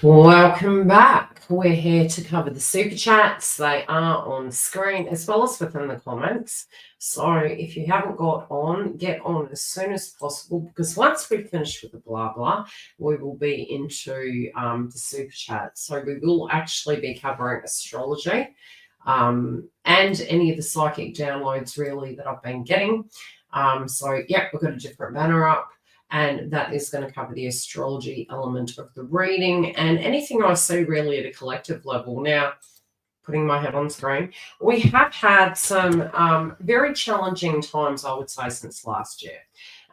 Welcome back. We're here to cover the super chats. They are on screen as well as within the comments. So if you haven't got on, get on as soon as possible, because once we've finished with the blah blah, we will be into the super chat. So we will actually be covering astrology and any of the psychic downloads really that I've been getting. So yeah, we've got a different banner up. And that is going to cover the astrology element of the reading and anything I see really at a collective level. Now, putting my head on screen, we have had some very challenging times, I would say, since last year.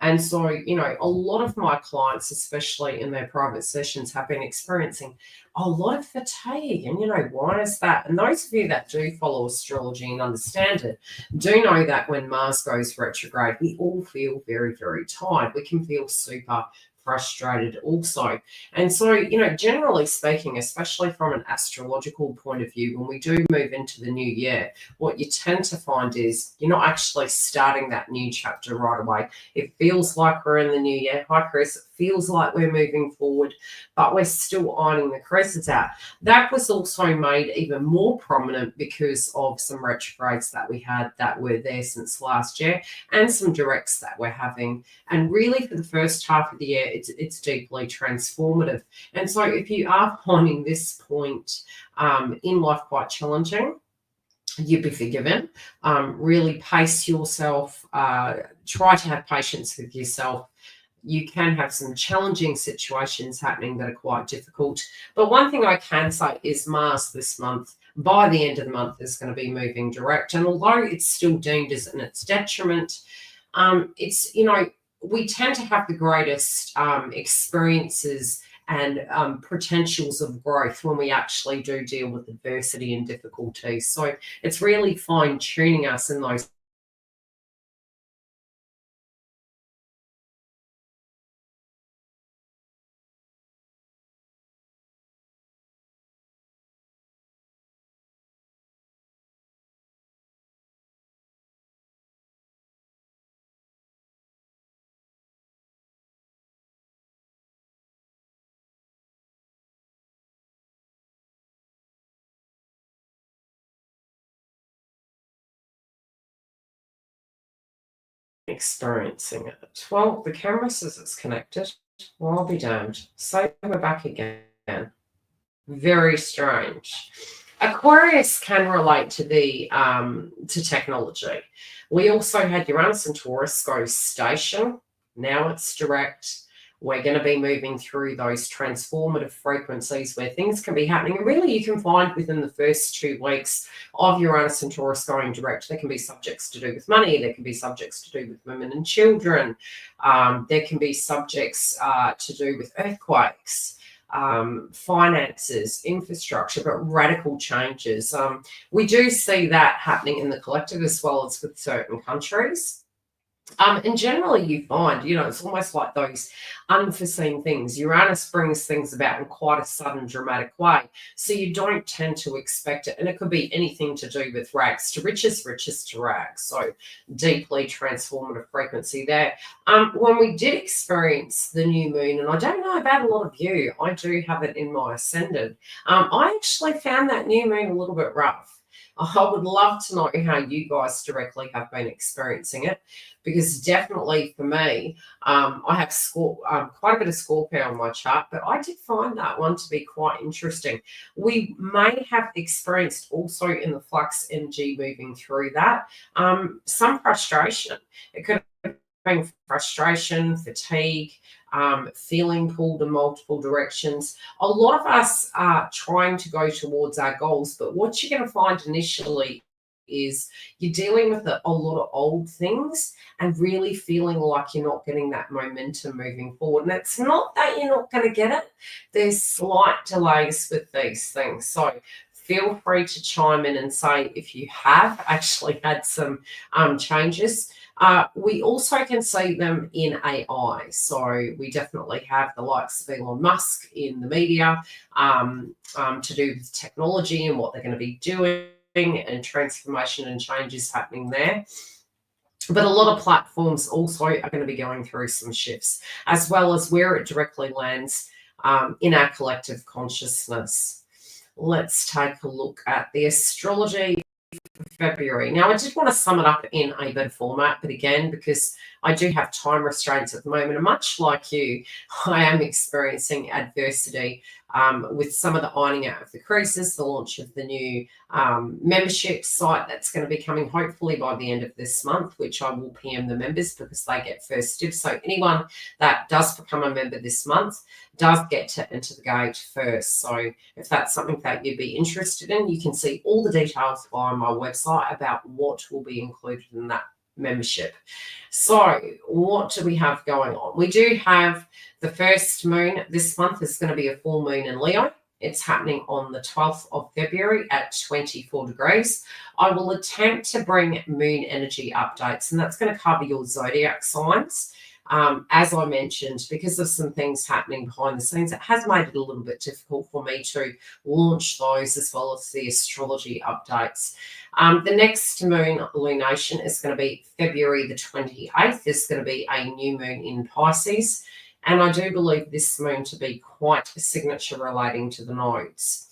And so, a lot of my clients, especially in their private sessions, have been experiencing a lot of fatigue. And, why is that? And those of you that do follow astrology and understand it do know that when Mars goes retrograde, we all feel very, very tired. We can feel super frustrated also. And so, generally speaking, especially from an astrological point of view, when we do move into the new year, what you tend to find is you're not actually starting that new chapter right away. It feels like we're in the new year. Hi, Chris. It feels like we're moving forward, but we're still ironing the creases out. That was also made even more prominent because of some retrogrades that we had that were there since last year and some directs that we're having. And really, for the first half of the year, it's deeply transformative. And so if you are finding this point in life quite challenging, you'd be forgiven. Really pace yourself. Try to have patience with yourself. You can have some challenging situations happening that are quite difficult. But one thing I can say is Mars this month, by the end of the month, is going to be moving direct. And although it's still deemed as in its detriment, it's, we tend to have the greatest experiences and potentials of growth when we actually do deal with adversity and difficulties. So it's really fine tuning us in those experiencing it. Well, the camera says it's connected. Well, I'll be damned. So we're back again. Very strange. Aquarius can relate to the to technology. We also had Uranus and Taurus go station. Now it's direct. We're going to be moving through those transformative frequencies where things can be happening. And really, you can find within the first 2 weeks of Uranus and Taurus going direct, there can be subjects to do with money. There can be subjects to do with women and children. There can be subjects to do with earthquakes. Finances, infrastructure, but radical changes. We do see that happening in the collective as well as with certain countries. And generally you find, it's almost like those unforeseen things. Uranus brings things about in quite a sudden, dramatic way. So you don't tend to expect it. And it could be anything to do with rags to riches, riches to rags. So deeply transformative frequency there. When we did experience the new moon, and I don't know about a lot of you, I do have it in my ascendant. I actually found that new moon a little bit rough. I would love to know how you guys directly have been experiencing it, because definitely for me, I have quite a bit of Scorpio on my chart, but I did find that one to be quite interesting. We may have experienced also in the flux energy moving through that some frustration. It could have been frustration, fatigue, feeling pulled in multiple directions. A lot of us are trying to go towards our goals, but what you're going to find initially is you're dealing with a lot of old things and really feeling like you're not getting that momentum moving forward. And it's not that you're not going to get it. There's slight delays with these things. So feel free to chime in and say if you have actually had some changes. We also can see them in AI. So we definitely have the likes of Elon Musk in the media to do with technology and what they're going to be doing, and transformation and changes happening there. But a lot of platforms also are going to be going through some shifts, as well as where it directly lands in our collective consciousness. Let's take a look at the astrology for February. Now, I did want to sum it up in a better format, but again, because I do have time restraints at the moment, and much like you, I am experiencing adversity with some of the ironing out of the creases, the launch of the new membership site that's going to be coming hopefully by the end of this month, which I will PM the members because they get first dibs. So anyone that does become a member this month does get to enter the gate first. So if that's something that you'd be interested in, you can see all the details on my website about what will be included in that membership. So what do we have going on? We do have the first moon this month is going to be a full moon in Leo. It's happening on the 12th of February at 24 degrees. I will attempt to bring moon energy updates, and that's going to cover your zodiac signs. As I mentioned, because of some things happening behind the scenes, it has made it a little bit difficult for me to launch those as well as the astrology updates. The next moon lunation is going to be February the 28th. There's going to be a new moon in Pisces. And I do believe this moon to be quite a signature relating to the nodes.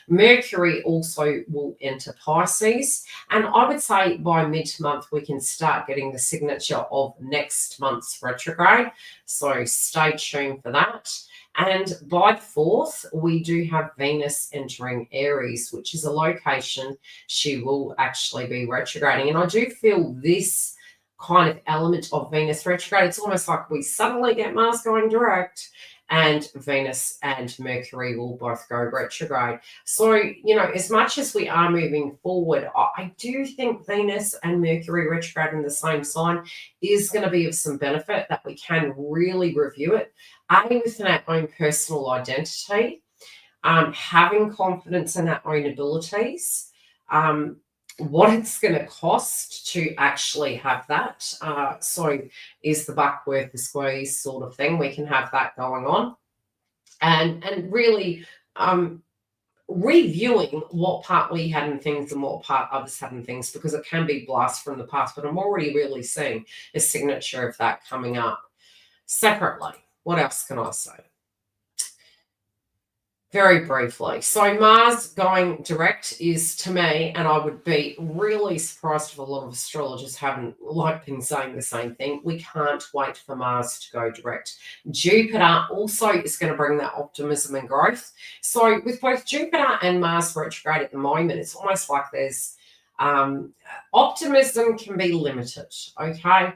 Mercury also will enter Pisces, and I would say by mid-month we can start getting the signature of next month's retrograde, so stay tuned for that. And by the 4th, we do have Venus entering Aries, which is a location she will actually be retrograding. And I do feel this kind of element of Venus retrograde, it's almost like we suddenly get Mars going direct, and Venus and Mercury will both go retrograde. So, as much as we are moving forward, I do think Venus and Mercury retrograde in the same sign is going to be of some benefit, that we can really review it, within our own personal identity, having confidence in our own abilities, what it's going to cost to actually have that. So is the buck worth the squeeze sort of thing? We can have that going on. And really reviewing what part we had in things and what part others had in things, because it can be blast from the past, but I'm already really seeing a signature of that coming up. Separately, what else can I say? Very briefly. So Mars going direct is, to me, and I would be really surprised if a lot of astrologers haven't been saying the same thing, we can't wait for Mars to go direct. Jupiter also is going to bring that optimism and growth. So with both Jupiter and Mars retrograde at the moment, it's almost like there's optimism can be limited, okay?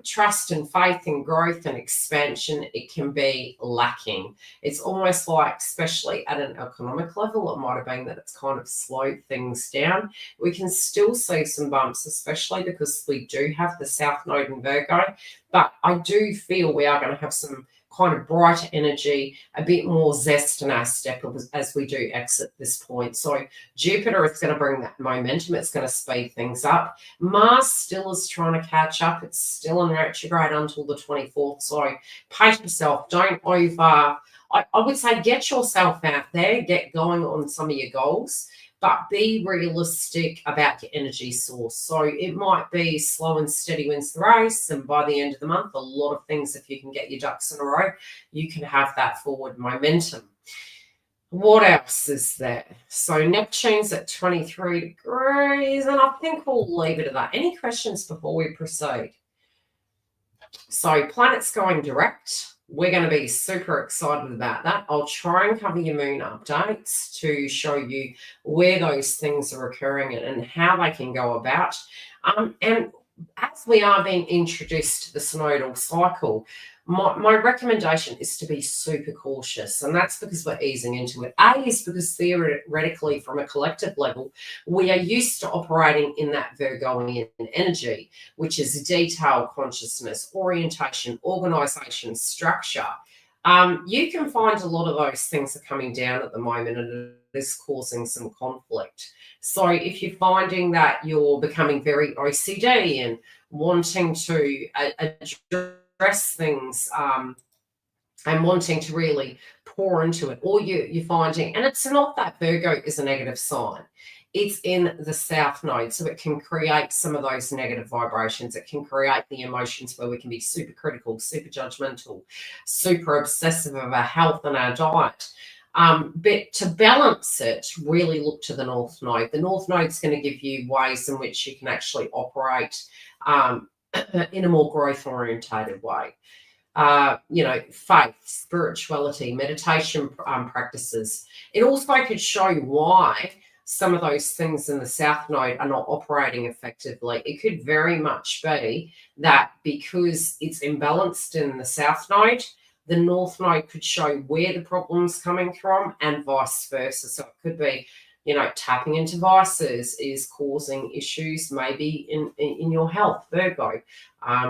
Trust and faith and growth and expansion, it can be lacking. It's almost like, especially at an economic level, it might have been that it's kind of slowed things down. We can still see some bumps, especially because we do have the South Node in Virgo, but I do feel we are going to have some kind of brighter energy, a bit more zest in our step as we do exit this point. So Jupiter is going to bring that momentum. It's going to speed things up. Mars still is trying to catch up. It's still in retrograde until the 24th. So pace yourself. Don't over... I would say get yourself out there. Get going on some of your goals, but be realistic about your energy source. So it might be slow and steady wins the race, and by the end of the month, a lot of things, if you can get your ducks in a row, you can have that forward momentum. What else is there? So Neptune's at 23 degrees, and I think we'll leave it at that. Any questions before we proceed? So planets going direct. We're going to be super excited about that. I'll try and cover your moon updates to show you where those things are occurring and how they can go about. And as we are being introduced to the synodal cycle, my recommendation is to be super cautious, and that's because we're easing into it. A is because theoretically, from a collective level, we are used to operating in that Virgoian energy, which is detail, consciousness, orientation, organization, structure. You can find a lot of those things are coming down at the moment, and it is causing some conflict. So if you're finding that you're becoming very OCD and wanting to address things and wanting to really pour into it, or you're finding, and it's not that Virgo is a negative sign, it's in the south node. So it can create some of those negative vibrations. It can create the emotions where we can be super critical, super judgmental, super obsessive of our health and our diet. But to balance it, really look to the north node. The north node is going to give you ways in which you can actually operate in a more growth orientated way. Faith, spirituality, meditation practices. It also could show why some of those things in the south node are not operating effectively. It could very much be that because it's imbalanced in the south node, the north node could show where the problem's coming from and vice versa. So it could be, tapping into vices is causing issues maybe in your health, Virgo,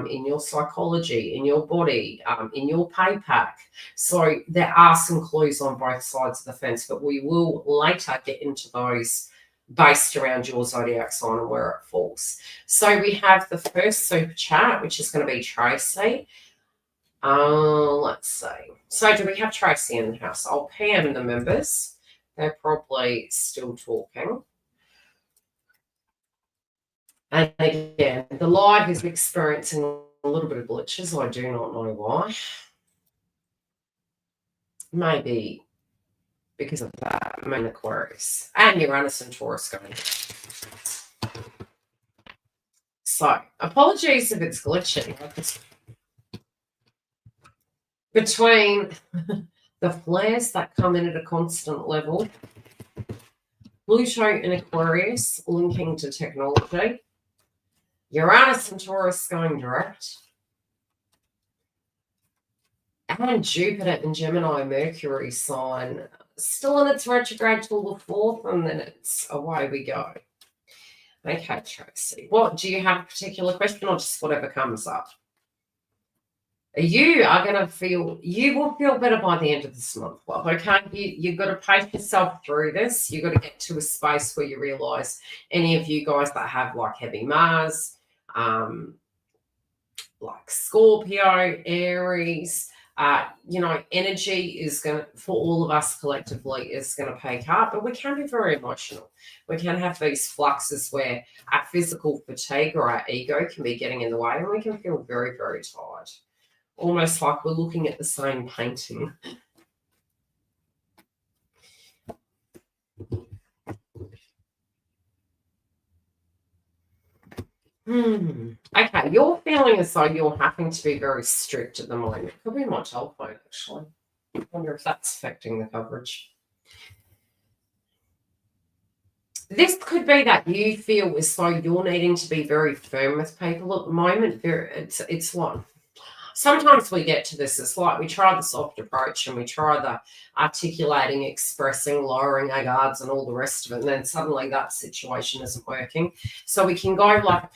in your psychology, in your body, in your pay pack. So there are some clues on both sides of the fence, but we will later get into those based around your zodiac sign and where it falls. So we have the first super chat, which is going to be Tracy. Let's see. So do we have Tracy in the house? I'll PM the members. They're probably still talking. And again, the live is experiencing a little bit of glitches. I do not know why. Maybe because of that, Moon Aquarius and Uranus and Taurus going. So, apologies if it's glitchy. Between the flares that come in at a constant level, Pluto in Aquarius linking to technology, Uranus and Taurus going direct, and Jupiter in Gemini Mercury sign still in its retrograde till the 4th, and then it's away we go. Okay, Tracy, what do you have a particular question or just whatever comes up? You are going to you will feel better by the end of this month, love. Okay, you've got to pace yourself through this. You've got to get to a space where you realize, any of you guys that have like heavy Mars, like Scorpio, Aries, energy is going to, for all of us collectively, is going to peak up, but we can be very emotional. We can have these fluxes where our physical fatigue or our ego can be getting in the way, and we can feel very, very tired. Almost like we're looking at the same painting. Okay, you're feeling as though you're having to be very strict at the moment. Could be my telephone, actually. I wonder if that's affecting the coverage. This could be that you feel as though you're needing to be very firm with people at the moment. It's one. Sometimes we get to this, it's like we try the soft approach and we try the articulating, expressing, lowering our guards and all the rest of it, and then suddenly that situation isn't working. So we can go like a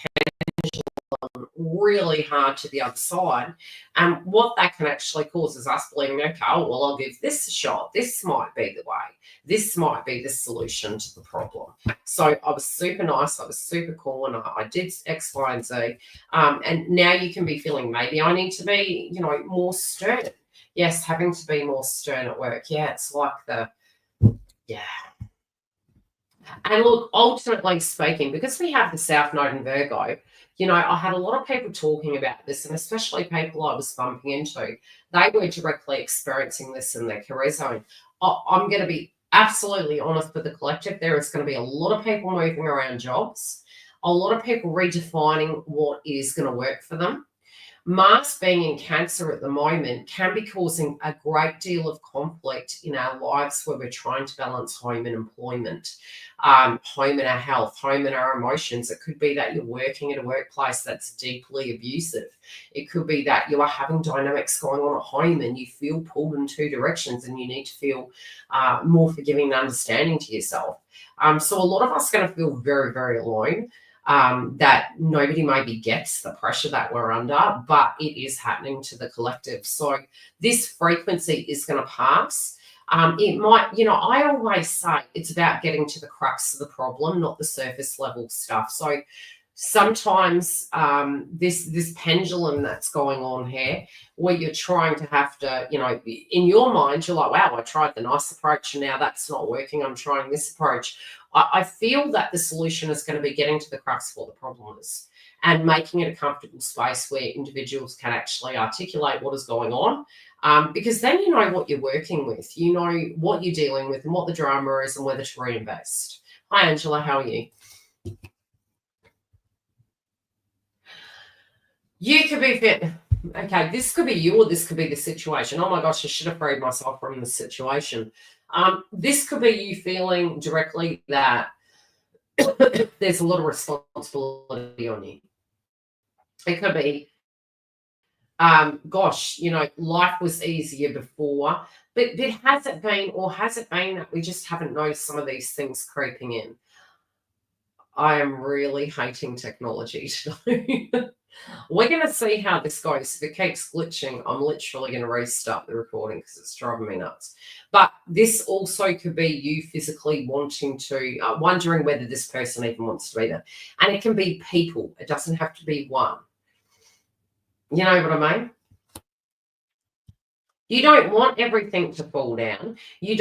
pendulum really hard to the other side, and what that can actually cause is us believing, okay, well, I'll give this a shot. This might be the way. This might be the solution to the problem. So I was super nice. I was super cool, and I did X, Y, and Z. And now you can be feeling maybe I need to be, more stern. Yes, having to be more stern at work. Yeah, it's like And look, ultimately speaking, because we have the South Node in Virgo, I had a lot of people talking about this, and especially people I was bumping into. They were directly experiencing this in their career zone. I'm going to be absolutely honest with the collective. There is going to be a lot of people moving around jobs, a lot of people redefining what is going to work for them. Mars being in Cancer at the moment can be causing a great deal of conflict in our lives where we're trying to balance home and employment, home and our health, home and our emotions. It could be that you're working at a workplace that's deeply abusive. It could be that you are having dynamics going on at home and you feel pulled in two directions and you need to feel more forgiving and understanding to yourself. So a lot of us are going to feel very, very alone. That nobody maybe gets the pressure that we're under, but it is happening to the collective. So this frequency is going to pass. It might, I always say it's about getting to the crux of the problem, not the surface level stuff. So Sometimes this pendulum that's going on here, where you're trying to have to, in your mind, you're like, wow, I tried the nice approach and now that's not working. I'm trying this approach. I feel that the solution is going to be getting to the crux of what the problem is and making it a comfortable space where individuals can actually articulate what is going on. Because then you know what you're working with, you know what you're dealing with and what the drama is and whether to reinvest. Hi, Angela, how are you? You could be fit. Okay, this could be you or this could be the situation. Oh my gosh, I should have freed myself from the situation. This could be you feeling directly that there's a lot of responsibility on you. It could be, gosh, life was easier before, but has it been, or has it been that we just haven't noticed some of these things creeping in? I am really hating technology today. We're going to see how this goes. If it keeps glitching, I'm literally going to restart the recording because it's driving me nuts. But this also could be you physically wanting to, wondering whether this person even wants to be there. And it can be people. It doesn't have to be one. You know what I mean? You don't want everything to fall down. You're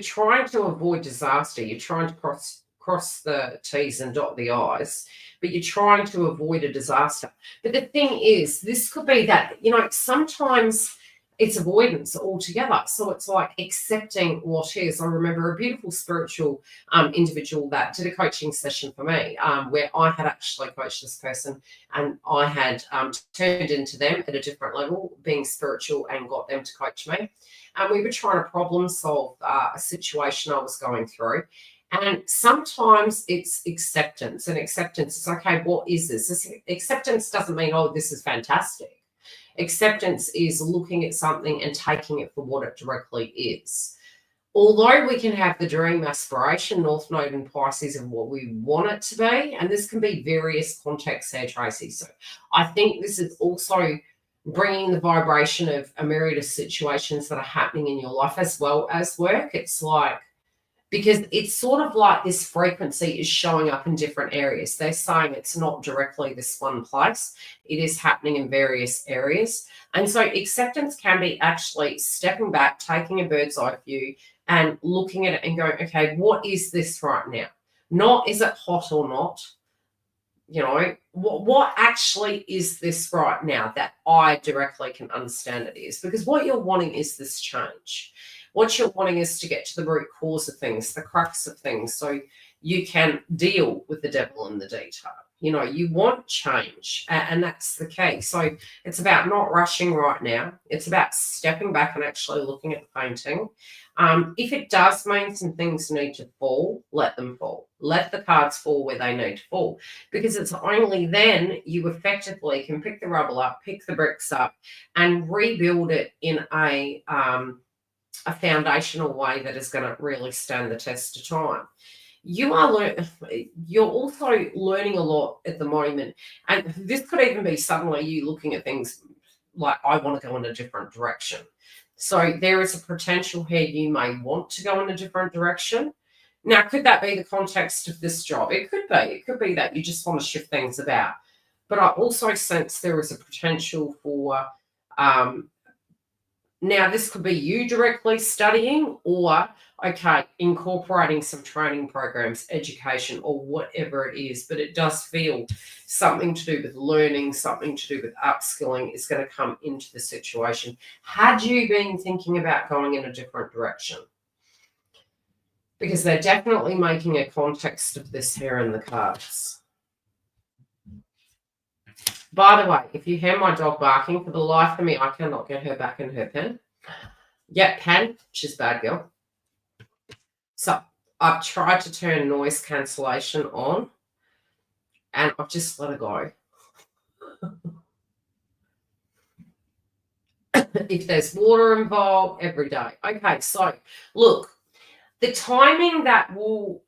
trying to avoid disaster. You're trying to cross the T's and dot the I's, but you're trying to avoid a disaster. But the thing is, this could be that, sometimes it's avoidance altogether. So it's like accepting what is. I remember a beautiful spiritual individual that did a coaching session for me, where I had actually coached this person and I had turned into them at a different level, being spiritual, and got them to coach me. And we were trying to problem solve a situation I was going through. And sometimes it's acceptance, and acceptance is, okay, what is this? Acceptance doesn't mean, oh, this is fantastic. Acceptance is looking at something and taking it for what it directly is. Although we can have the dream aspiration, North Node and Pisces, of what we want it to be, and this can be various contexts here, Tracy. So I think this is also bringing the vibration of a myriad of situations that are happening in your life as well as work. It's like, because it's sort of like this frequency is showing up in different areas. They're saying it's not directly this one place. It is happening in various areas. And so acceptance can be actually stepping back, taking a bird's eye view and looking at it and going, okay, what is this right now? Not is it hot or not? What actually is this right now that I directly can understand it is? Because what you're wanting is this change. What you're wanting is to get to the root cause of things, the crux of things, so you can deal with the devil in the detail. You want change, and that's the key. So it's about not rushing right now. It's about stepping back and actually looking at the painting. If it does mean some things need to fall, let them fall. Let the cards fall where they need to fall, because it's only then you effectively can pick the rubble up, pick the bricks up, and rebuild it in a foundational way that is going to really stand the test of time. You're also learning a lot at the moment, and this could even be suddenly you looking at things like, I want to go in a different direction. So there is a potential here you may want to go in a different direction. Now, could that be the context of this job? It could be. It could be that you just want to shift things about. But I also sense there is a potential for now, this could be you directly studying or, okay, incorporating some training programs, education, or whatever it is. But it does feel something to do with learning, something to do with upskilling is going to come into the situation. Had you been thinking about going in a different direction? Because they're definitely making a context of this here in the cards. By the way, if you hear my dog barking, for the life of me, I cannot get her back in her pen. Yeah, can. She's a bad girl. So I've tried to turn noise cancellation on, and I've just let her go. If there's water involved, every day. Okay, so look, the timing that will...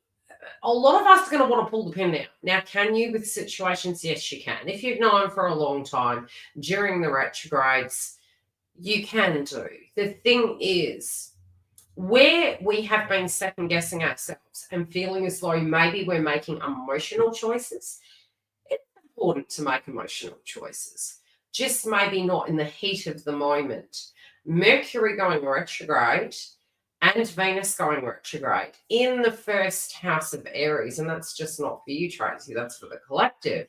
A lot of us are going to want to pull the pin now. Now, can you with situations? Yes, you can. If you've known for a long time during the retrogrades, you can do. The thing is, where we have been second guessing ourselves and feeling as though maybe we're making emotional choices, important to make emotional choices, just maybe not in the heat of the moment. Mercury going retrograde and Venus going retrograde in the first house of Aries, and that's just not for you, Tracy, that's for the collective.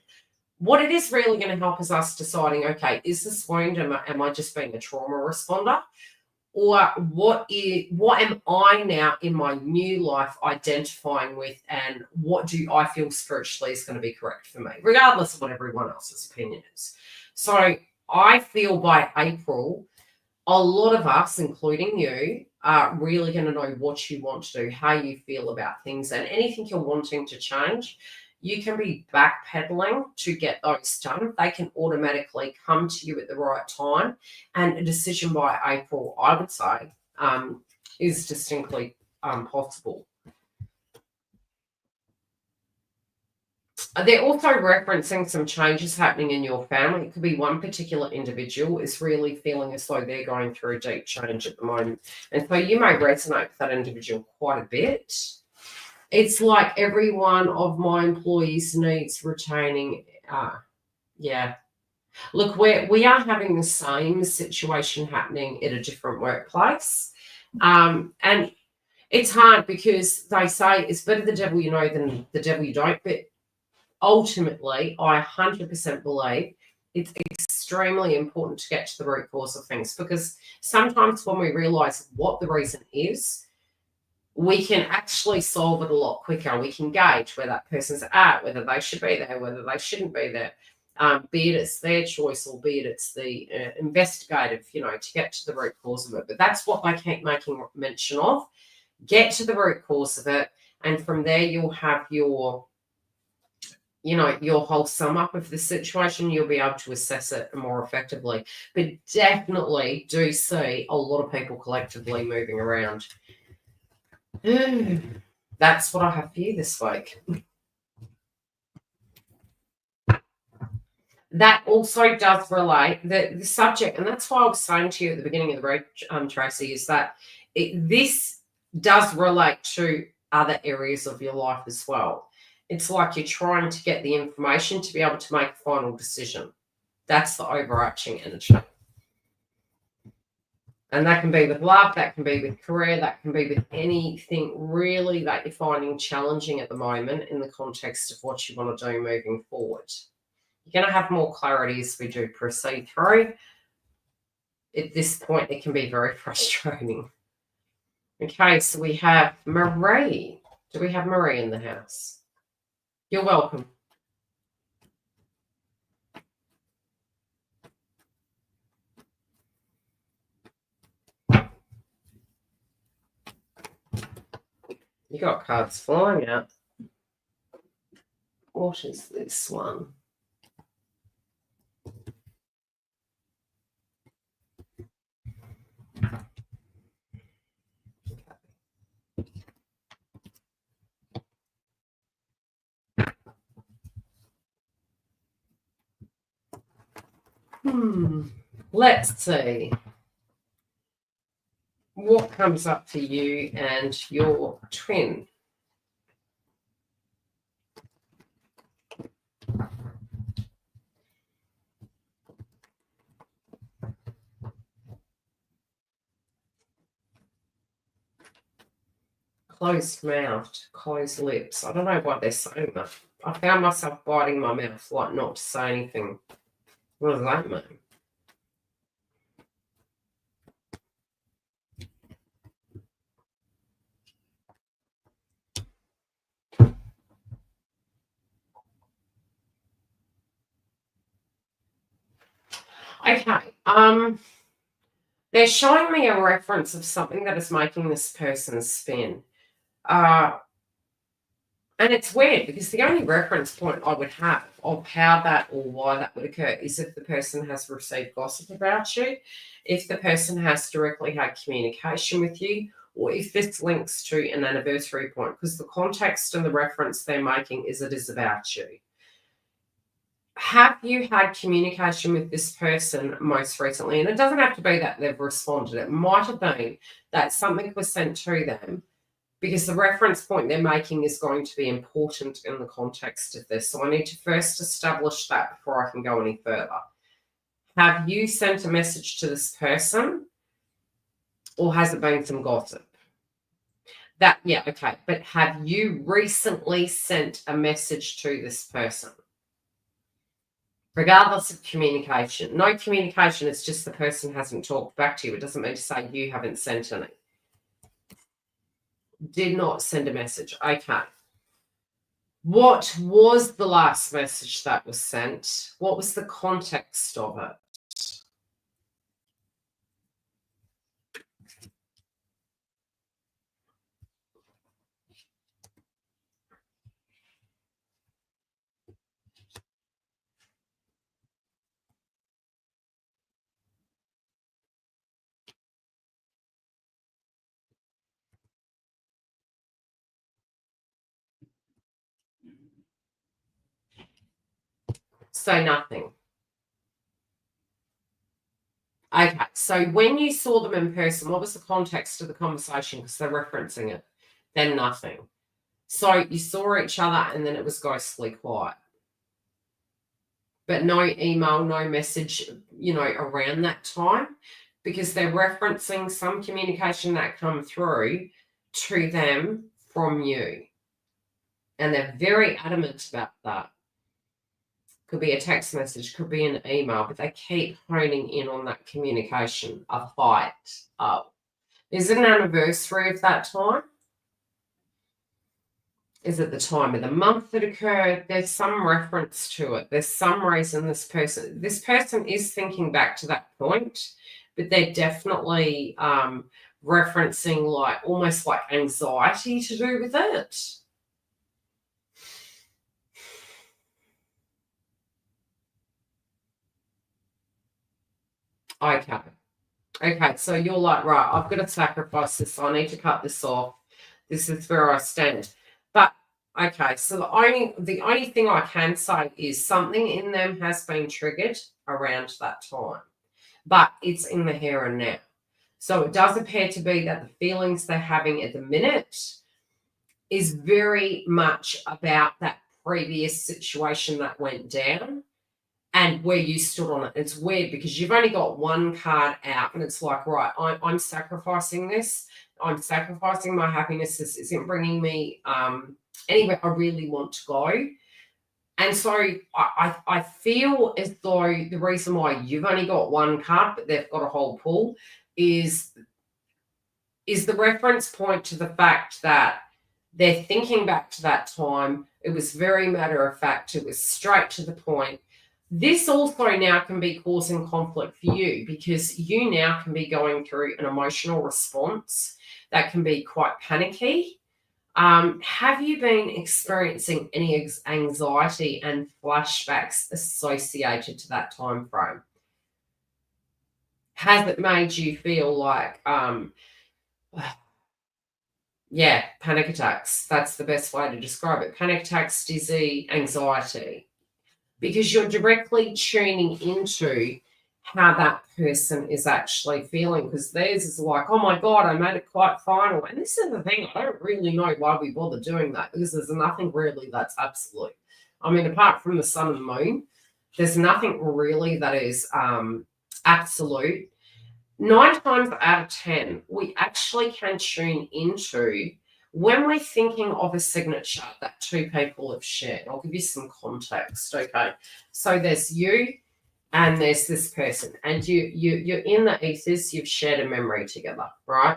What it is really going to help is us deciding, okay, is this wound, am I just being a trauma responder? Or what am I now in my new life identifying with, and what do I feel spiritually is going to be correct for me, regardless of what everyone else's opinion is. So I feel by April, a lot of us, including you, are really going to know what you want to do, how you feel about things, and anything you're wanting to change. You can be backpedaling to get those done. They can automatically come to you at the right time. And a decision by April, I would say, is distinctly possible. They're also referencing some changes happening in your family. It could be one particular individual is really feeling as though they're going through a deep change at the moment. And so you may resonate with that individual quite a bit. It's like every one of my employees needs retaining. Yeah. Look, we are having the same situation happening at a different workplace. And it's hard because they say it's better the devil you know than the devil you don't. But ultimately, I 100% believe it's extremely important to get to the root cause of things, because sometimes when we realize what the reason is, we can actually solve it a lot quicker. We can gauge where that person's at, whether they should be there, whether they shouldn't be there, be it it's their choice or be it it's the investigative, to get to the root cause of it. But that's what I keep making mention of. Get to the root cause of it, and from there you'll have your whole sum up of the situation. You'll be able to assess it more effectively. But definitely do see a lot of people collectively moving around. That's what I have for you this week. That also does relate, the subject, and that's why I was saying to you at the beginning of the road, Tracy, is that this does relate to other areas of your life as well. It's like you're trying to get the information to be able to make a final decision. That's the overarching energy. And that can be with love, that can be with career, that can be with anything really that you're finding challenging at the moment in the context of what you want to do moving forward. You're going to have more clarity as we do proceed through. At this point, it can be very frustrating. Okay, so we have Marie. Do we have Marie in the house? You're welcome. You got cards flying out. What is this one? Let's see what comes up for you and your twin. Closed mouthed, closed lips. I don't know why they're saying that. I found myself biting my mouth, like not to say anything. What does that mean? Okay. They're showing me a reference of something that is making this person spin. And it's weird because the only reference point I would have of how that or why that would occur is if the person has received gossip about you, if the person has directly had communication with you, or if this links to an anniversary point, because the context and the reference they're making is it is about you. Have you had communication with this person most recently? And it doesn't have to be that they've responded. It might have been that something was sent to them because the reference point they're making is going to be important in the context of this. So I need to first establish that before I can go any further. Have you sent a message to this person, or has it been some gossip? Yeah, okay. But have you recently sent a message to this person? Regardless of communication. No communication, it's just the person hasn't talked back to you. It doesn't mean to say you haven't sent any. Did not send a message. Okay. What was the last message that was sent? What was the context of it? So nothing. Okay, so when you saw them in person, what was the context of the conversation? Because they're referencing it. Then nothing. So you saw each other and then it was ghostly quiet. But no email, no message, around that time, because they're referencing some communication that come through to them from you. And they're very adamant about that. Could be a text message, could be an email, but they keep honing in on that communication, a fight. Oh, is it an anniversary of that time? Is it the time of the month that occurred? There's some reference to it. There's some reason this person is thinking back to that point, but they're definitely referencing almost like anxiety to do with it. Okay, so you're like, right, I've got to sacrifice this. I need to cut this off. This is where I stand. But okay, so the only thing I can say is something in them has been triggered around that time, but it's in the here and now. So it does appear to be that the feelings they're having at the minute is very much about that previous situation that went down and where you stood on it. It's weird because you've only got one card out and it's like, right, I'm sacrificing this. I'm sacrificing my happiness. This isn't bringing me anywhere I really want to go. And so I feel as though the reason why you've only got one card, but they've got a whole pool, is the reference point to the fact that they're thinking back to that time. It was very matter of fact. It was straight to the point. This also now can be causing conflict for you because you now can be going through an emotional response that can be quite panicky. Have you been experiencing any anxiety and flashbacks associated to that time frame? Has it made you feel like, panic attacks? That's the best way to describe it. Panic attacks, dizzy, anxiety. Because you're directly tuning into how that person is actually feeling, because theirs is like, oh my God, I made it quite final. And this is the thing, I don't really know why we bother doing that, because there's nothing really that's absolute. I mean, apart from the sun and the moon, there's nothing really that is absolute. 9 times out of 10, we actually can tune into when we're thinking of a signature that 2 people have shared. I'll give you some context, okay? So there's you and there's this person, and you're in the ethers, you've shared a memory together, right?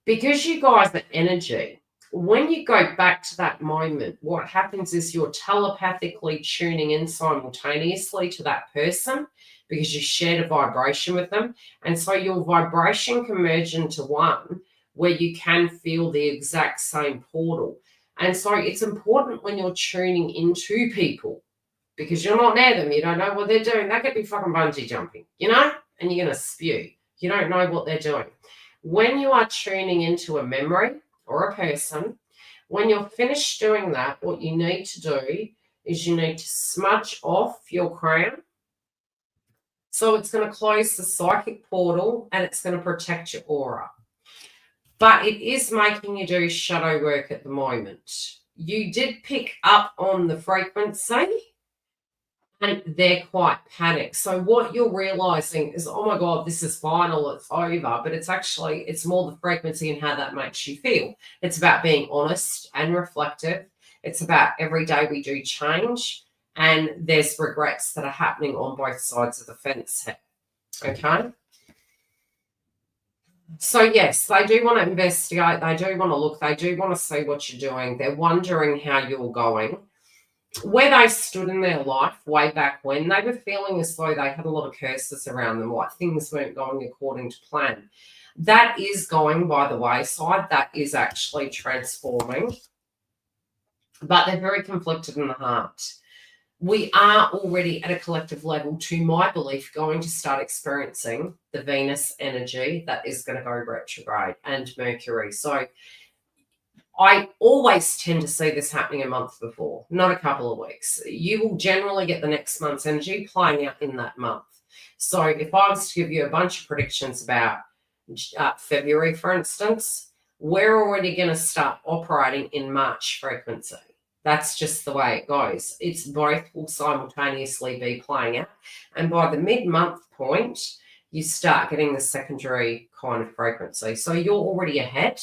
Because you guys are energy, when you go back to that moment, what happens is you're telepathically tuning in simultaneously to that person because you shared a vibration with them. And so your vibration can merge into one where you can feel the exact same portal. And so it's important when you're tuning into people, because you're not near them, you don't know what they're doing. They could be fucking bungee jumping, and you're going to spew. You don't know what they're doing. When you are tuning into a memory or a person, when you're finished doing that, what you need to do is you need to smudge off your crown. So it's going to close the psychic portal and it's going to protect your aura. but it is making you do shadow work at the moment. You did pick up on the frequency, and they're quite panicked. So what you're realizing is, oh my God, this is final, it's over. But it's more the frequency and how that makes you feel. It's about being honest and reflective. It's about every day we do change, and there's regrets that are happening on both sides of the fence here. Okay. So yes, they do want to investigate, they do want to look, they do want to see what you're doing. They're wondering how you're going. Where they stood in their life way back when, they were feeling as though they had a lot of curses around them, like things weren't going according to plan. That is going by the wayside. That is actually transforming. But they're very conflicted in the heart. We are already at a collective level, to my belief, going to start experiencing the Venus energy that is going to go retrograde and Mercury. So I always tend to see this happening a month before, not a couple of weeks. You will generally get the next month's energy playing out in that month. So if I was to give you a bunch of predictions about February, for instance, we're already going to start operating in March frequency. That's just the way it goes. It's both will simultaneously be playing out. And by the mid-month point, you start getting the secondary kind of frequency. So you're already ahead.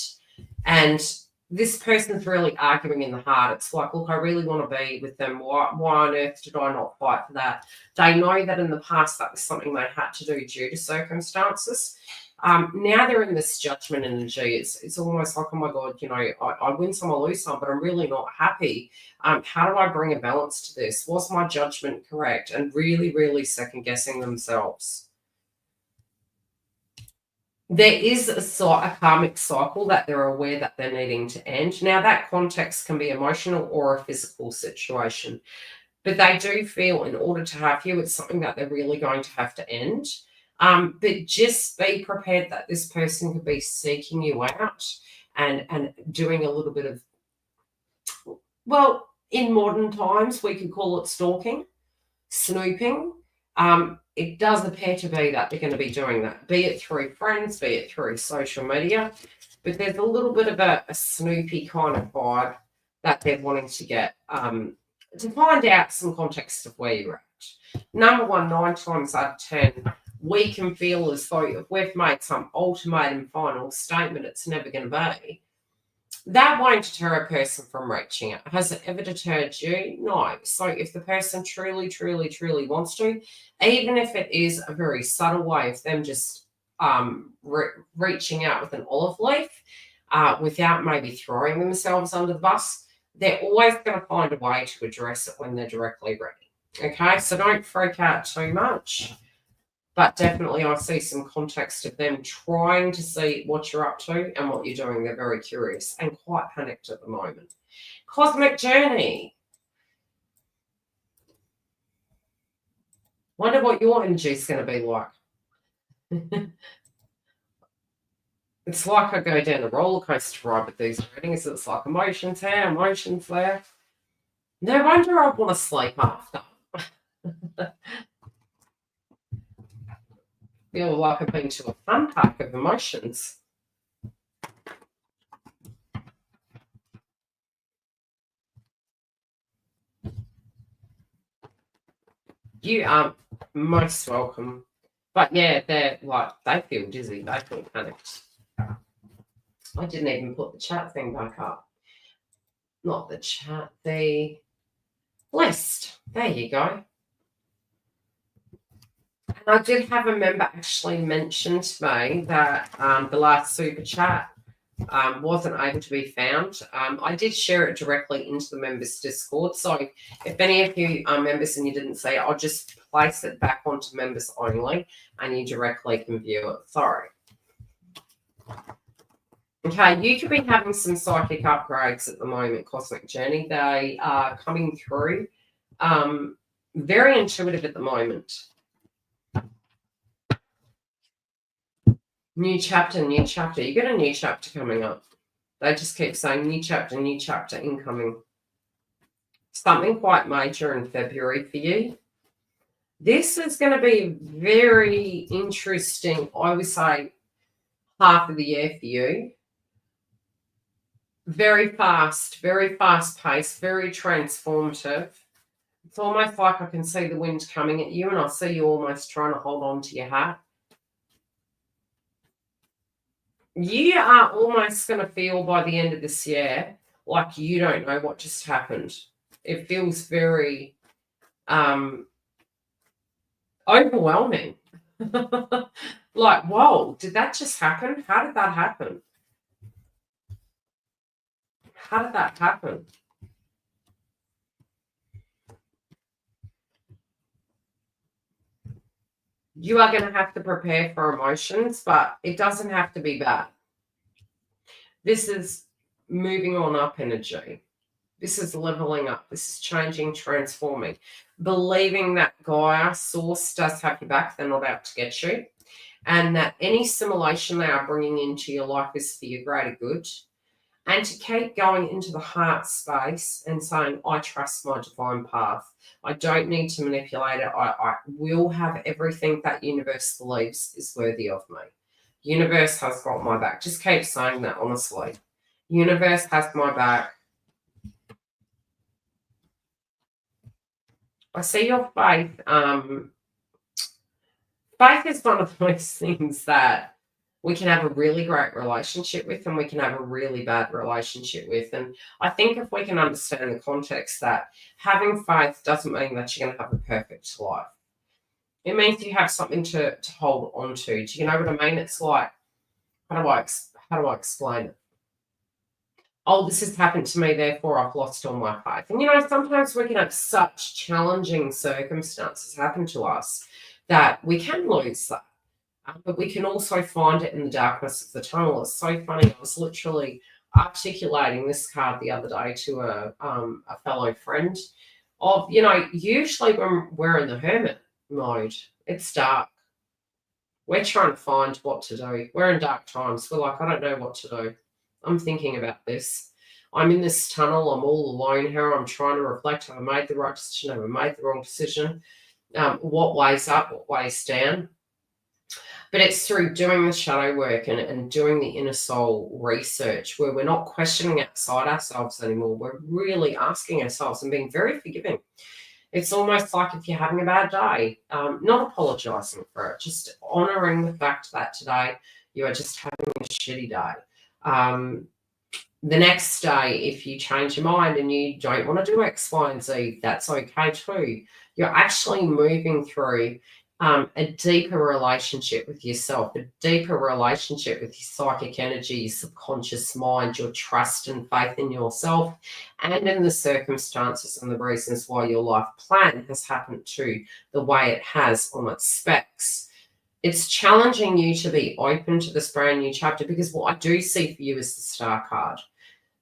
And this person's really arguing in the heart. It's like, look, I really want to be with them. Why on earth did I not fight for that? They know that in the past that was something they had to do due to circumstances. Now they're in this judgment energy. It's almost like, oh my God, I win some, I lose some, but I'm really not happy. How do I bring a balance to this? Was my judgment correct? And really, really second guessing themselves. There is a karmic cycle that they're aware that they're needing to end. Now, that context can be emotional or a physical situation, but they do feel in order to have you, it's something that they're really going to have to end. But just be prepared that this person could be seeking you out and doing a little bit of, well, in modern times, we could call it stalking, snooping. It does appear to be that they're going to be doing that, be it through friends, be it through social media, but there's a little bit of a snoopy kind of vibe that they're wanting to get to find out some context of where you're at. Number one, 9 times out of 10, we can feel as though if we've made some ultimatum final statement, it's never going to be. That won't deter a person from reaching out. Has it ever deterred you? No. So if the person truly, truly, truly wants to, even if it is a very subtle way of them just reaching out with an olive leaf without maybe throwing themselves under the bus, they're always going to find a way to address it when they're directly ready. Okay, so don't freak out too much. But definitely I see some context of them trying to see what you're up to and what you're doing. They're very curious and quite panicked at the moment. Cosmic journey. Wonder what your energy is going to be like. It's like I go down a roller coaster ride with these readings. It's like emotions here, emotions there. No wonder I want to sleep after. Feel like I've been to a fun park of emotions. You are most welcome. But yeah, they feel dizzy, they feel panicked. I didn't even put the chat thing back up. Not the chat, the list. There you go. And I did have a member actually mention to me that the last super chat wasn't able to be found. I did share it directly into the members Discord. So if any of you are members and you didn't see it, I'll just place it back onto members only and you directly can view it. Sorry. Okay, you could be having some psychic upgrades at the moment, Cosmic Journey. They are coming through. Very intuitive at the moment. New chapter, new chapter. You got a new chapter coming up. They just keep saying new chapter incoming. Something quite major in February for you. This is going to be very interesting, I would say, half of the year for you. very fast paced, very transformative. It's almost like I can see the wind coming at you, and I see you almost trying to hold on to your hat. You are almost going to feel by the end of this year like you don't know what just happened. It feels very overwhelming. Like, whoa, did that just happen? How did that happen? How did that happen? You are going to have to prepare for emotions, but it doesn't have to be bad. This is moving on up energy. This is leveling up. This is changing, transforming. Believing that Gaia, source, does have your back. They're not out to get you. And that any simulation they are bringing into your life is for your greater good. And to keep going into the heart space and saying, I trust my divine path. I don't need to manipulate it. I will have everything that universe believes is worthy of me. Universe has got my back. Just keep saying that, honestly. Universe has my back. I see your faith. Faith is one of those things that we can have a really great relationship with and we can have a really bad relationship with. And I think if we can understand the context that having faith doesn't mean that you're going to have a perfect life. It means you have something to hold on to. Do you know what I mean? It's like, how do I explain it? Oh, this has happened to me, therefore I've lost all my faith. And, sometimes we can have such challenging circumstances happen to us that we can lose that. But we can also find it in the darkness of the tunnel. It's so funny. I was literally articulating this card the other day to a fellow friend of, usually when we're in the hermit mode, it's dark. We're trying to find what to do. We're in dark times. We're like, I don't know what to do. I'm thinking about this. I'm in this tunnel. I'm all alone here. I'm trying to reflect. Have I made the right decision? Have I made the wrong decision? What weighs up? What weighs down? But it's through doing the shadow work and doing the inner soul research where we're not questioning outside ourselves anymore. We're really asking ourselves and being very forgiving. It's almost like if you're having a bad day, not apologizing for it, just honoring the fact that today you are just having a shitty day. The next day, if you change your mind and you don't want to do X, Y, and Z, that's okay too. You're actually moving through a deeper relationship with yourself, a deeper relationship with your psychic energy, your subconscious mind, your trust and faith in yourself, and in the circumstances and the reasons why your life plan has happened to the way it has on its specs. It's challenging you to be open to this brand new chapter because what I do see for you is the Star card.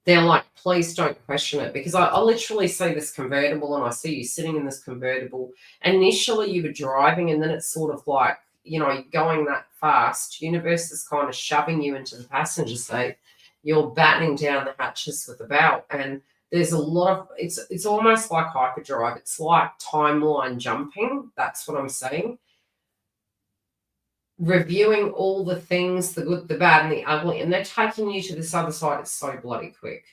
They're like, please don't question it, because I literally see this convertible and I see you sitting in this convertible. Initially you were driving and then it's sort of like, going that fast. Universe is kind of shoving you into the passenger seat. You're battening down the hatches with the belt, and there's a lot of, it's almost like hyperdrive. It's like timeline jumping. That's what I'm saying. Reviewing all the things, the good, the bad, and the ugly, and they're taking you to this other side. It's so bloody quick.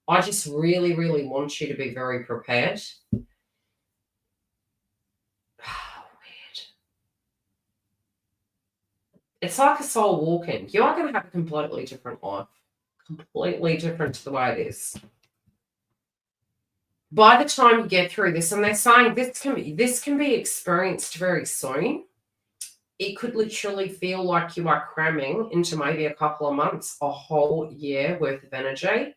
I just really, really want you to be very prepared. Weird. It's like a soul walking. You are going to have a completely different life, completely different to the way it is. By the time you get through this, and they're saying this can be experienced very soon. It could literally feel like you are cramming into maybe a couple of months, a whole year worth of energy.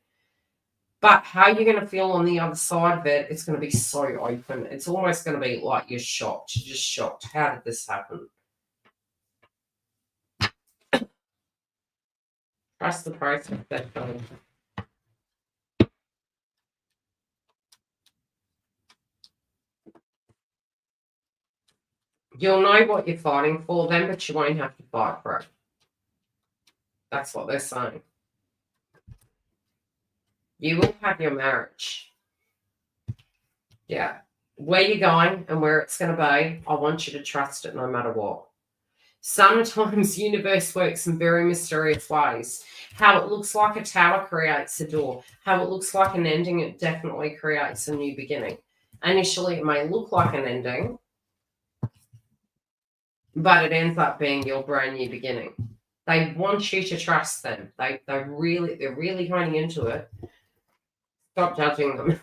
But how you're going to feel on the other side of it, it's going to be so open. It's almost going to be like you're shocked. You're just shocked. How did this happen? Trust the process. That's fine. You'll know what you're fighting for then, but you won't have to fight for it. That's what they're saying. You will have your marriage. Yeah. Where you're going and where it's going to be, I want you to trust it no matter what. Sometimes universe works in very mysterious ways. How it looks like a tower creates a door. How it looks like an ending, it definitely creates a new beginning. Initially, it may look like an ending, but it ends up being your brand new beginning. They want you to trust them. They're really honing into it. Stop judging them.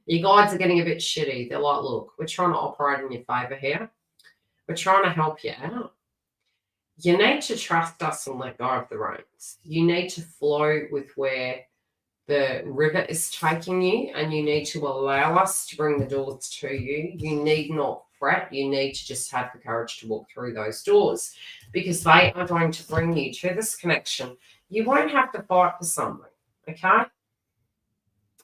Your guides are getting a bit shitty. They're like, look, we're trying to operate in your favor here. We're trying to help you out. You need to trust us and let go of the reins. You need to flow with where the river is taking you, and you need to allow us to bring the doors to you. You need not fret. You need to just have the courage to walk through those doors, because they are going to bring you to this connection. You won't have to fight for something, okay?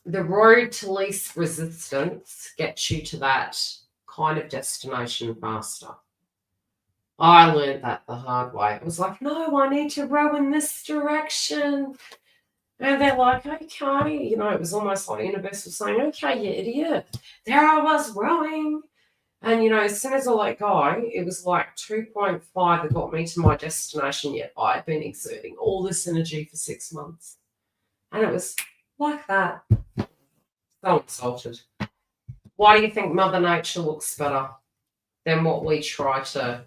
The road to least resistance gets you to that kind of destination faster. I learned that the hard way. It was like, no, I need to row in this direction. And they're like, okay. You know, it was almost like the universe was saying, okay, you idiot. There I was rowing. And, you know, as soon as I let go, it was like 2.5 that got me to my destination, yet I'd been exerting all this energy for 6 months. And it was like that. So insulted. Why do you think Mother Nature looks better than what we try to...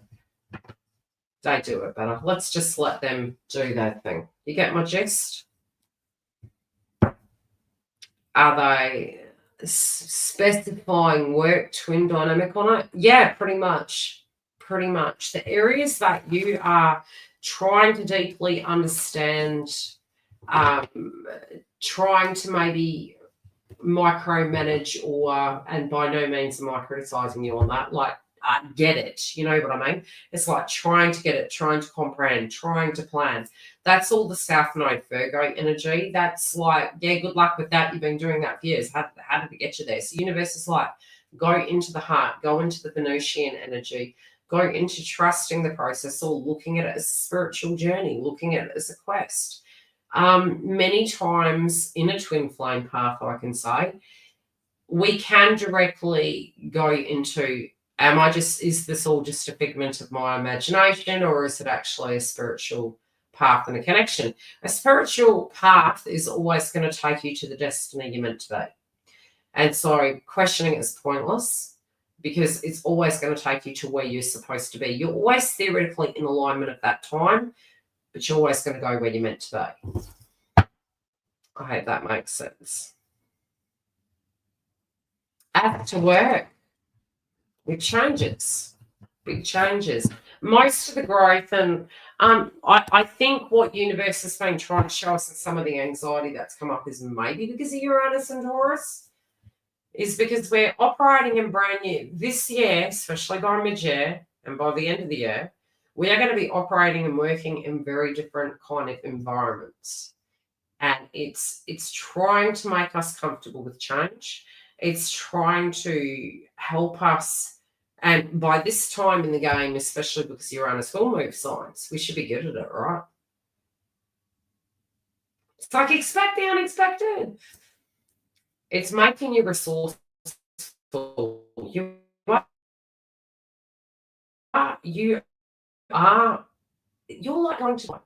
They do it better. Let's just let them do their thing. You get my gist? Are they specifying work twin dynamic on it? Yeah, pretty much. Pretty much. The areas that you are trying to deeply understand, trying to maybe micromanage, or, and by no means am I criticizing you on that, like, get it, you know what I mean? It's like trying to get it, trying to comprehend, trying to plan. That's all the South Node Virgo energy. That's like, yeah, good luck with that. You've been doing that for years. How did it get you there? So universe is like, go into the heart, go into the Venusian energy, go into trusting the process, or looking at it as a spiritual journey, looking at it as a quest. Many times in a twin flame path, I can say, we can directly go into, is this all just a figment of my imagination, or is it actually a spiritual path and a connection? A spiritual path is always going to take you to the destiny you're meant to be. And so questioning it is pointless, because it's always going to take you to where you're supposed to be. You're always theoretically in alignment at that time, but you're always going to go where you're meant to be. I hope that makes sense. As to work, big changes. Most of the growth, and I think what universe has been trying to show us, and some of the anxiety that's come up, is maybe because of Uranus and Taurus, is because we're operating in brand new, this year, especially by mid-year and by the end of the year, we are going to be operating and working in very different kind of environments. And it's trying to make us comfortable with change. It's trying to help us. And by this time in the game, especially because Uranus will move signs, we should be good at it, right? It's like, expect the unexpected. It's making you resourceful. You're like going to,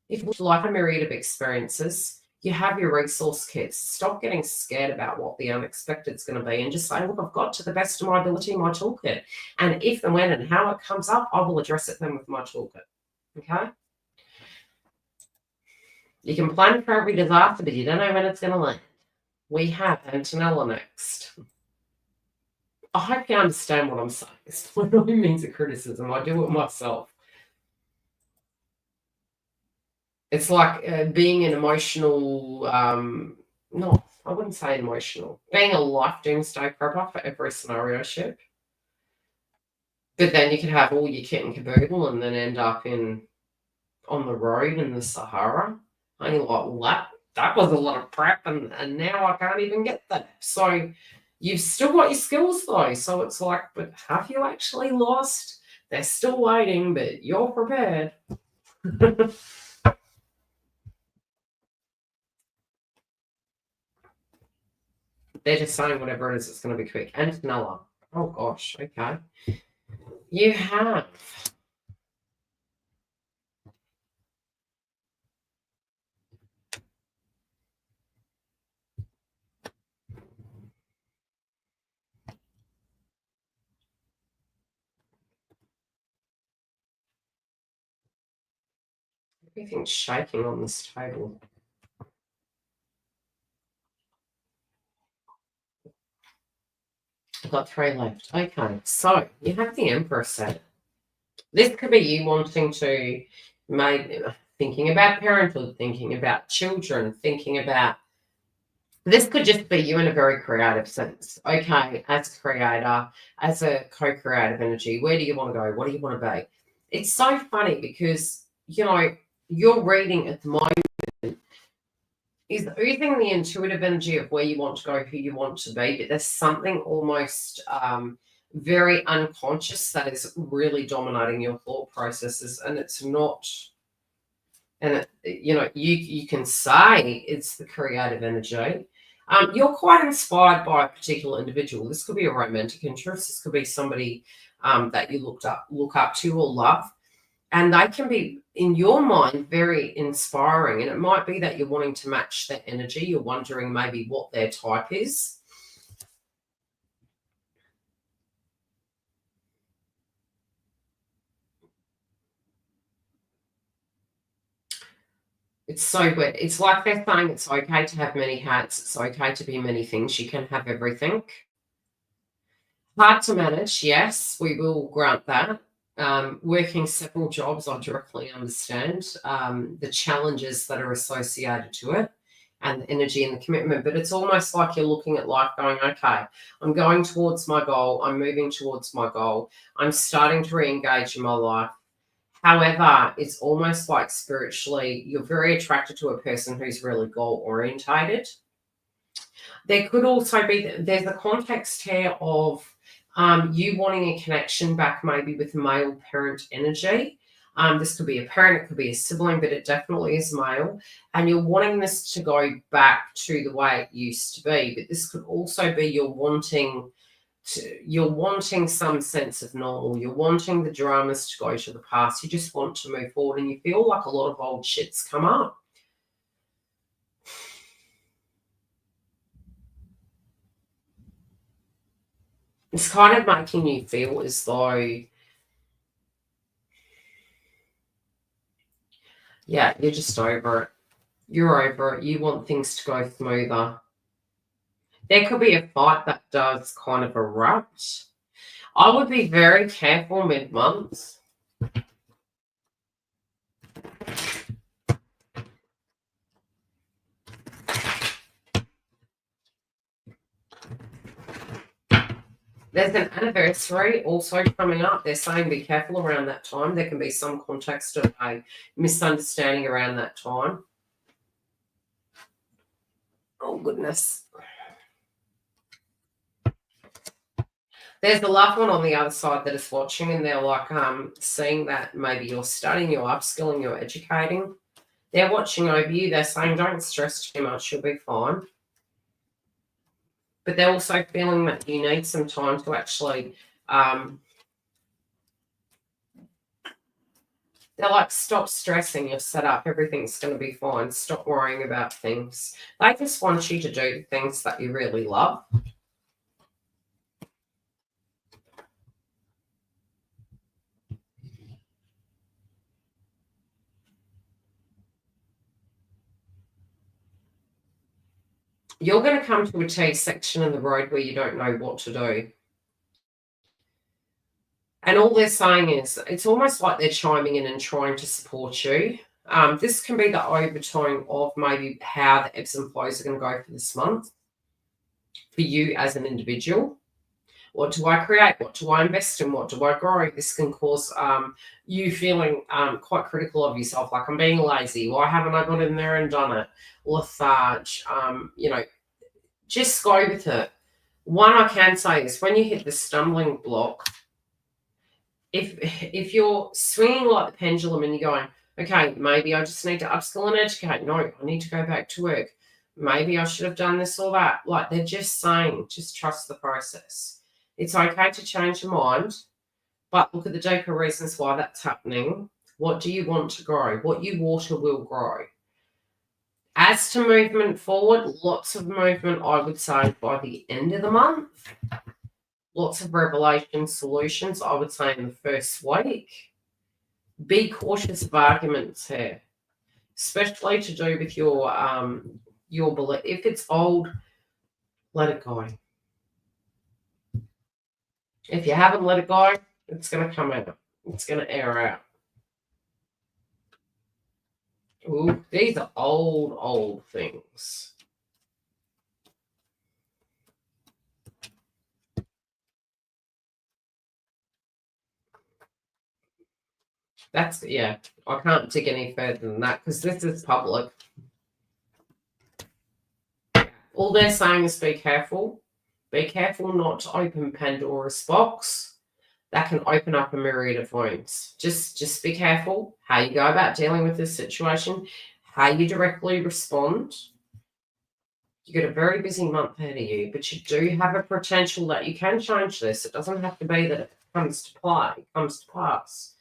if you like a myriad of experiences, you have your resource kits. Stop getting scared about what the unexpected is going to be, and just say, look, I've got to the best of my ability my toolkit. And if and when and how it comes up, I will address it then with my toolkit. Okay? You can plan for every disaster, but you don't know when it's going to land. We have Antonella next. I hope you understand what I'm saying. It's by no means a criticism. I do it myself. It's like being an emotional, no, I wouldn't say emotional, being a life doomsday prepper for every scenario ship. But then you could have all your kit and caboodle and then end up on the road in the Sahara. And you're like, well, that was a lot of prep, and now I can't even get that. So you've still got your skills though. So it's like, but have you actually lost? They're still waiting, but you're prepared. They're just saying whatever it is, it's going to be quick. And vanilla. Oh gosh, okay. You have Everything's shaking on this table. I've got 3 left. Okay, so you have the Empress set. This could be you wanting to maybe thinking about parenthood, thinking about children, thinking about this could just be you in a very creative sense. Okay, as a creator, as a co-creative energy, where do you want to go? What do you want to be? It's so funny because, your reading at the moment is oozing the intuitive energy of where you want to go, who you want to be, but there's something almost very unconscious that is really dominating your thought processes, and it's not. And you can say it's the creative energy. You're quite inspired by a particular individual. This could be a romantic interest. This could be somebody that you look up to or love, and they can be in your mind very inspiring. And it might be that you're wanting to match their energy. You're wondering maybe what their type is. It's so weird. It's like they're saying it's okay to have many hats. It's okay to be many things. You can have everything. Hard to manage, yes, we will grant that. Working several jobs, I directly understand the challenges that are associated to it and the energy and the commitment. But it's almost like you're looking at life going, okay, I'm going towards my goal. I'm moving towards my goal. I'm starting to re-engage in my life. However, it's almost like spiritually, you're very attracted to a person who's really goal orientated. There could also be, there's a context here of you wanting a connection back maybe with male parent energy. This could be a parent, it could be a sibling, but it definitely is male. And you're wanting this to go back to the way it used to be. But this could also be you're wanting some sense of normal. You're wanting the dramas to go to the past. You just want to move forward, and you feel like a lot of old shit's come up. It's kind of making you feel as though, yeah, you're just over it. You're over it. You want things to go smoother. There could be a fight that does kind of erupt. I would be very careful mid-month. There's an anniversary also coming up. They're saying be careful around that time. There can be some context of a misunderstanding around that time. Oh, goodness. There's the loved one on the other side that is watching, and they're like seeing that maybe you're studying, you're upskilling, you're educating. They're watching over you. They're saying don't stress too much. You'll be fine. But they're also feeling that you need some time to actually they're like, stop stressing, you're set up, everything's going to be fine, stop worrying about things. They just want you to do the things that you really love. You're going to come to a T section in the road where you don't know what to do. And all they're saying is, it's almost like they're chiming in and trying to support you. This can be the overtone of maybe how the ebbs and flows are going to go for this month for you as an individual. What do I create? What do I invest in? What do I grow? This can cause you feeling quite critical of yourself, like I'm being lazy. Why haven't I got in there and done it? Letharge, just go with it. One I can say is when you hit the stumbling block, if you're swinging like the pendulum and you're going, okay, maybe I just need to upskill and educate. No, I need to go back to work. Maybe I should have done this or that. Like they're just saying, just trust the process. It's okay to change your mind, but look at the deeper reasons why that's happening. What do you want to grow? What you water will grow. As to movement forward, lots of movement, I would say, by the end of the month. Lots of revelation solutions, I would say, in the first week. Be cautious of arguments here. especially to do with your belief. If it's old, let it go. If you haven't let it go, it's going to come out. It's going to air out. Ooh, these are old things. That's, yeah, I can't dig any further than that because this is public. All they're saying is be careful. Be careful not to open Pandora's box. That can open up a myriad of wounds. Just be careful how you go about dealing with this situation, how you directly respond. You got a very busy month ahead of you, but you do have a potential that you can change this. It doesn't have to be that it comes to play, comes to pass.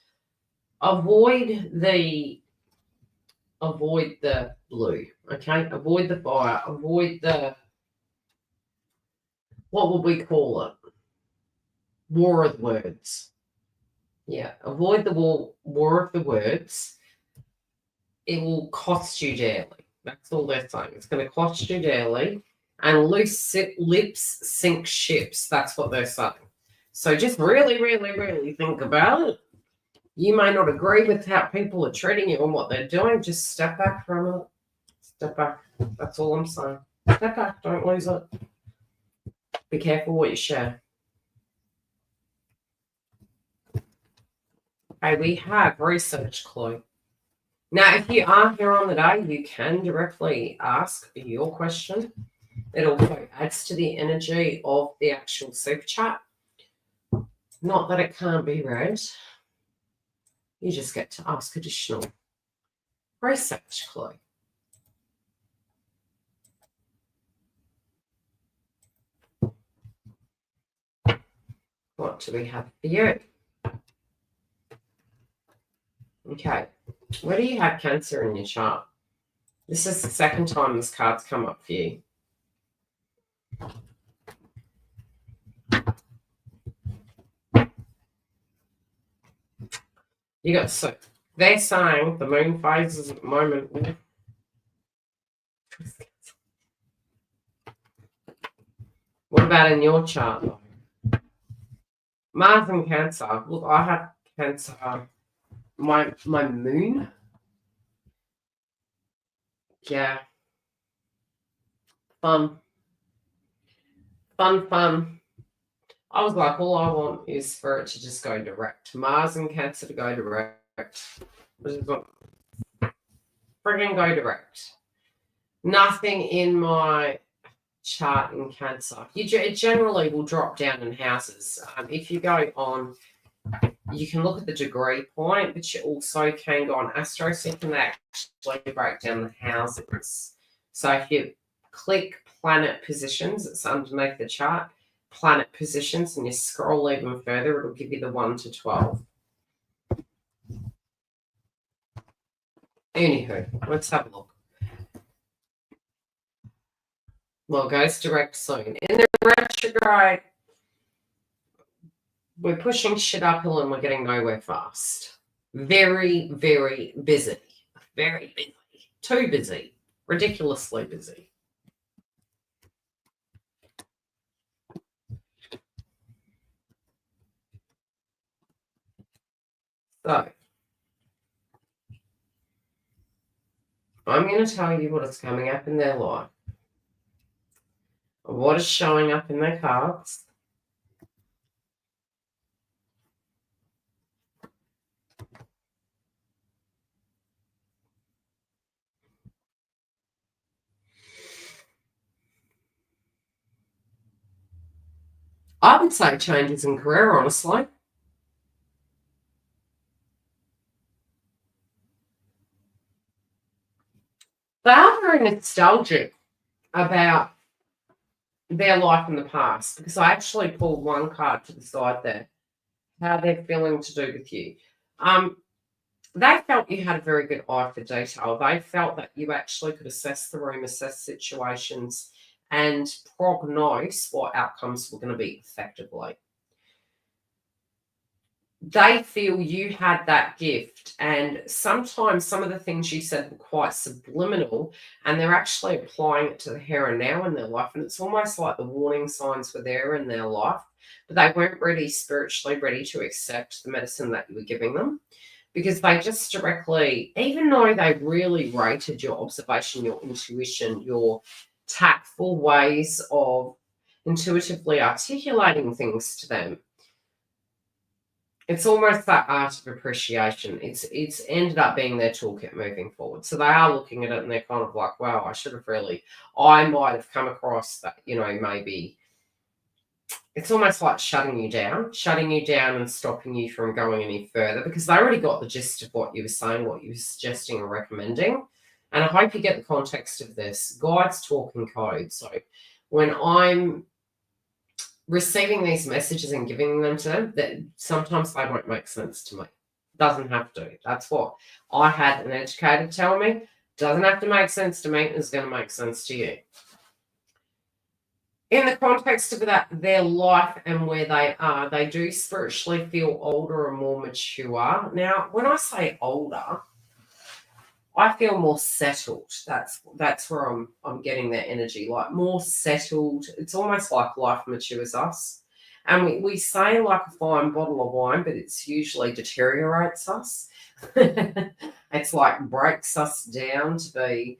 Avoid the blue, okay? Avoid the fire. Avoid the, what would we call it? War of the words. Yeah, avoid the war of the words. It will cost you dearly. That's all they're saying. It's going to cost you dearly. And loose lips sink ships. That's what they're saying. So just really, really, really think about it. You may not agree with how people are treating you and what they're doing. Just step back from it. Step back. That's all I'm saying. Step back. Don't lose it. Be careful what you share. Okay, we have research clue. Now, if you are here on the day, you can directly ask your question. It also adds to the energy of the actual super chat. Not that it can't be read. You just get to ask additional research clue. What do we have for you? Okay. Where do you have Cancer in your chart? This is the second time this card's come up for you. You got, so they're saying the moon phases at the moment. What about in your chart? Mars and Cancer. Look, I have Cancer. My moon. Yeah. Fun. I was like, all I want is for it to just go direct. Mars and Cancer to go direct. Friggin' go direct. Nothing in my chart in Cancer. It generally will drop down in houses. If you go on, you can look at the degree point, but you also can go on Astrology and actually break down the houses. So if you click planet positions, it's underneath the chart, planet positions, and you scroll even further, it'll give you the 1 to 12. Anywho, let's have a look. Well, it goes direct soon. In the retrograde, we're pushing shit uphill and we're getting nowhere fast. Very, very busy. Very busy. Too busy. Ridiculously busy. So, I'm going to tell you what is coming up in their life. What is showing up in their cards. I would say changes in career, honestly. They are very nostalgic about their life in the past because I actually pulled one card to the side there, how they're feeling to do with you. They felt you had a very good eye for detail. They felt that you actually could assess the room, assess situations, and prognose what outcomes were going to be effectively. they feel you had that gift, and sometimes some of the things you said were quite subliminal, and they're actually applying it to the here and now in their life, and it's almost like the warning signs were there in their life, but they weren't ready, spiritually ready, to accept the medicine that you were giving them, because they just directly, even though they really rated your observation, your intuition, your tactful ways of intuitively articulating things to them, it's almost that art of appreciation. It's ended up being their toolkit moving forward. So they are looking at it and they're kind of like, wow, I might have come across that, maybe it's almost like shutting you down and stopping you from going any further, because they already got the gist of what you were saying, what you were suggesting and recommending. And I hope you get the context of this. Guides talk in code. So when I'm receiving these messages and giving them to them, that sometimes they won't make sense to me. Doesn't have to. That's what I had an educator tell me. Doesn't have to make sense to me. It's going to make sense to you. In the context of that, their life and where they are, they do spiritually feel older and more mature. Now, when I say older, I feel more settled. That's where I'm getting that energy, like more settled. It's almost like life matures us. And we say like a fine bottle of wine, but it's usually deteriorates us. It's like breaks us down to be